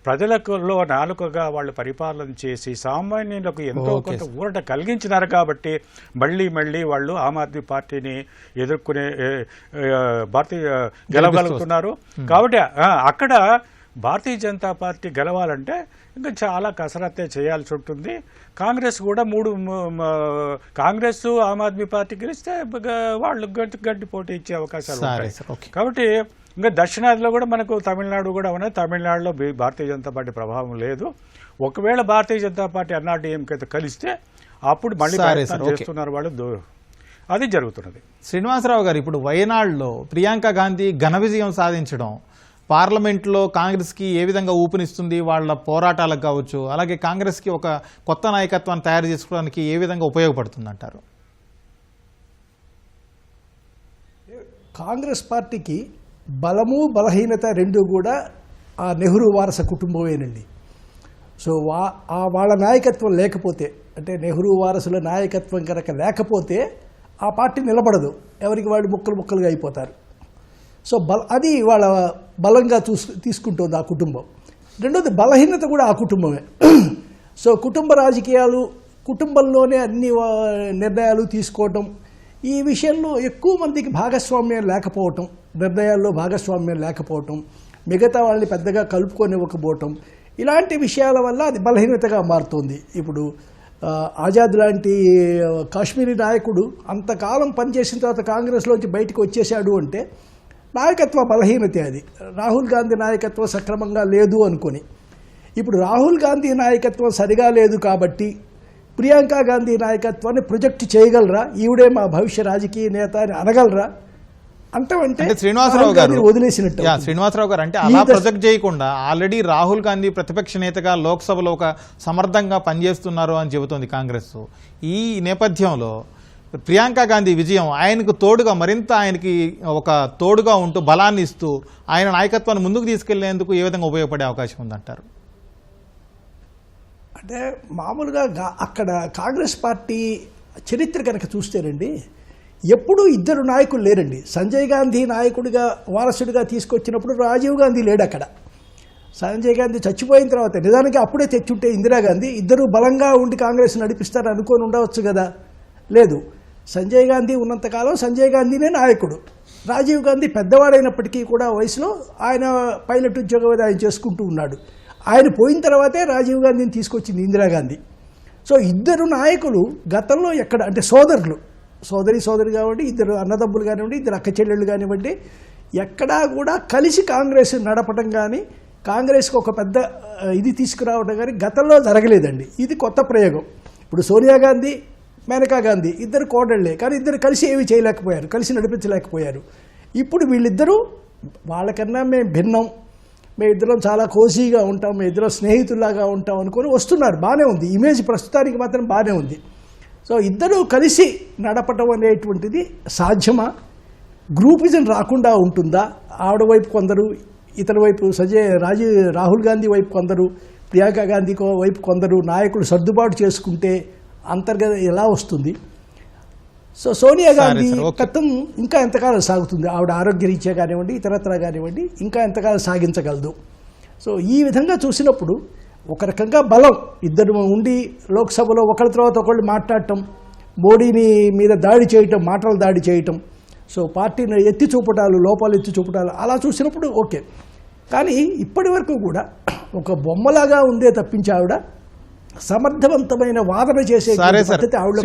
ప్రజలలో నాలుకగా వాళ్ళు పరిపాలన చేసి సామాన్యులకు ఎంతో కొంత ఊరట కలిగించినారు. కాబట్టి మళ్ళీ వాళ్ళు ఆమ్ ఆద్మీ పార్టీని ఎదుర్కొనే గెలవగలుగుతున్నారు. కాబట్టి అక్కడ భారతీయ జనతా పార్టీ గెలవాలంటే ఇంకా చాలా కసరత్తే చేయాల్సి ఉంటుంది. కాంగ్రెస్ కూడా కాంగ్రెస్ ఆమ్ ఆద్మీ పార్టీ గెలిస్తే వాళ్ళు గట్టి పోటీ ఇచ్చే అవకాశాలు ఉంటాయి. కాబట్టి ఇంకా దక్షిణాదిలో కూడా మనకు తమిళనాడు కూడా ఉన్నాయి. తమిళనాడులో భారతీయ జనతా పార్టీ ప్రభావం లేదు. ఒకవేళ భారతీయ జనతా పార్టీ అన్నాడీఎంకేతో కలిస్తే అప్పుడు మళ్ళీ చేస్తున్నారు వాళ్ళు, అది జరుగుతున్నది. శ్రీనివాసరావు గారు, ఇప్పుడు వయనాడులో ప్రియాంక గాంధీ ఘన విజయం సాధించడం పార్లమెంట్లో కాంగ్రెస్కి ఏ విధంగా ఊపునిస్తుంది, వాళ్ళ పోరాటాలకు కావచ్చు, అలాగే కాంగ్రెస్కి ఒక కొత్త నాయకత్వాన్ని తయారు చేసుకోవడానికి ఏ విధంగా ఉపయోగపడుతుంది అంటారు? కాంగ్రెస్ పార్టీకి బలము బలహీనత రెండు కూడా ఆ నెహ్రూ వారస కుటుంబమేనండి. సో వాళ్ళ నాయకత్వం లేకపోతే, అంటే నెహ్రూ వారసుల నాయకత్వం కనుక లేకపోతే ఆ పార్టీ నిలబడదు, ఎవరికి వాళ్ళు ముక్కలుగా అయిపోతారు. సో అది వాళ్ళ బలంగా తీసుకుంటుంది ఆ కుటుంబం. రెండోది బలహీనత కూడా ఆ కుటుంబమే. సో కుటుంబ రాజకీయాలు, కుటుంబంలోనే అన్ని నిర్ణయాలు తీసుకోవటం, ఈ విషయంలో ఎక్కువ మందికి భాగస్వామ్యం లేకపోవటం, నిర్ణయాల్లో భాగస్వామ్యం లేకపోవటం, మిగతా వాళ్ళని పెద్దగా కలుపుకొనివ్వకపోవటం, ఇలాంటి విషయాల వల్ల అది బలహీనతగా మారుతుంది. ఇప్పుడు ఆజాద్ లాంటి కాశ్మీరీ నాయకుడు అంతకాలం పనిచేసిన తర్వాత కాంగ్రెస్లోంచి బయటకు వచ్చేసాడు అంటే నాయకత్వ బలహీనతే అది. రాహుల్ గాంధీ నాయకత్వం సక్రమంగా లేదు అనుకొని, ఇప్పుడు రాహుల్ గాంధీ నాయకత్వం సరిగా లేదు కాబట్టి ప్రియాంక గాంధీ నాయకత్వాన్ని ప్రొజెక్ట్ చేయగలరా, ఈవిడే మా భవిష్య రాజకీయ నేత అని అనగలరా? అంటే శ్రీనివాసరావు గారు వదిలేసినట్టు. శ్రీనివాసరావు గారు అంటే అలా ప్రొజెక్ట్ చేయకుండా ఆల్రెడీ రాహుల్ గాంధీ ప్రతిపక్ష నేతగా లోక్సభలో ఒక సమర్థంగా పనిచేస్తున్నారు అని చెబుతోంది కాంగ్రెస్. ఈ నేపథ్యంలో ప్రియాంక గాంధీ విజయం ఆయనకు తోడుగా, మరింత ఆయనకి ఒక తోడుగా ఉంటూ బలాన్ని ఇస్తూ ఆయన నాయకత్వాన్ని ముందుకు తీసుకెళ్లేందుకు ఏ విధంగా ఉపయోగపడే అవకాశం ఉందంటారు? అంటే మామూలుగా అక్కడ కాంగ్రెస్ పార్టీ చరిత్ర కనుక చూస్తేనండి, ఎప్పుడూ ఇద్దరు నాయకులు లేరండి. సంజయ్ గాంధీ నాయకుడిగా వారసుడిగా తీసుకొచ్చినప్పుడు రాజీవ్ గాంధీ లేడు అక్కడ. సంజయ్ గాంధీ చచ్చిపోయిన తర్వాత నిజానికి అప్పుడే తెచ్చుంటే ఇందిరాగాంధీ ఇద్దరు బలంగా ఉండి కాంగ్రెస్ నడిపిస్తారు అనుకొని ఉండవచ్చు కదా. లేదు, సంజయ్ గాంధీ ఉన్నంతకాలం సంజయ్ గాంధీనే నాయకుడు. రాజీవ్ గాంధీ పెద్దవాడైనప్పటికీ కూడా వయసులో ఆయన పైలట్ ఉద్యోగం ఆయన చేసుకుంటూ ఉన్నాడు. ఆయన పోయిన తర్వాతే రాజీవ్ గాంధీని తీసుకొచ్చింది ఇందిరాగాంధీ. సో ఇద్దరు నాయకులు గతంలో ఎక్కడ, అంటే సోదరులు, సోదరి కానివ్వండి, ఇద్దరు అన్నదమ్ములు కానివ్వండి, ఇద్దరు అక్క చెల్లెళ్ళు కానివ్వండి, ఎక్కడా కూడా కలిసి కాంగ్రెస్ నడపడం కానీ కాంగ్రెస్కి ఒక పెద్ద ఇది తీసుకురావడం కానీ గతంలో జరగలేదండి. ఇది కొత్త ప్రయోగం. ఇప్పుడు సోనియా గాంధీ, మేనకా గాంధీ ఇద్దరు కోడళ్లే, కానీ ఇద్దరు కలిసి ఏమీ చేయలేకపోయారు, కలిసి నడిపించలేకపోయారు. ఇప్పుడు వీళ్ళిద్దరూ వాళ్ళకన్నా మేము భిన్నం, మేమిద్దరం చాలా కోసీగా ఉంటాం, మేమిద్దరం స్నేహితుల్లాగా ఉంటాం అనుకొని వస్తున్నారు. బాగానే ఉంది, ఇమేజ్ ప్రస్తుతానికి మాత్రం బాగానే ఉంది. సో ఇద్దరూ కలిసి నడపటం అనేటువంటిది సాధ్యమా? గ్రూపిజం రాకుండా ఉంటుందా? ఆవిడ వైపు కొందరు, ఇతని వైపు రాహుల్ గాంధీ వైపు కొందరు, ప్రియాంక గాంధీ వైపు కొందరు నాయకులు సర్దుబాటు చేసుకుంటే అంతర్గత ఎలా వస్తుంది? సో సోనియా గాంధీ కథం ఇంకా ఎంతకాలం సాగుతుంది? ఆవిడ ఆరోగ్యరీత్యా కానివ్వండి, ఇతరత్రా కానివ్వండి, ఇంకా ఎంతకాలం సాగించగలదు? సో ఈ విధంగా చూసినప్పుడు ఒక రకంగా బలం ఇద్దరు ఉండి లోక్సభలో ఒకరి తర్వాత ఒకళ్ళు మాట్లాడటం, మోడీని మీద దాడి చేయటం, మాటలు దాడి చేయటం, సో పార్టీని ఎత్తి చూపటాలు, లోపాలు ఎత్తి చూపటాలు, అలా చూసినప్పుడు ఓకే. కానీ ఇప్పటి వరకు కూడా ఒక బొమ్మలాగా ఉందే తప్పించి ఆవిడ సమర్థవంతమైన వాదన చేసే పద్ధతి ఆవిడ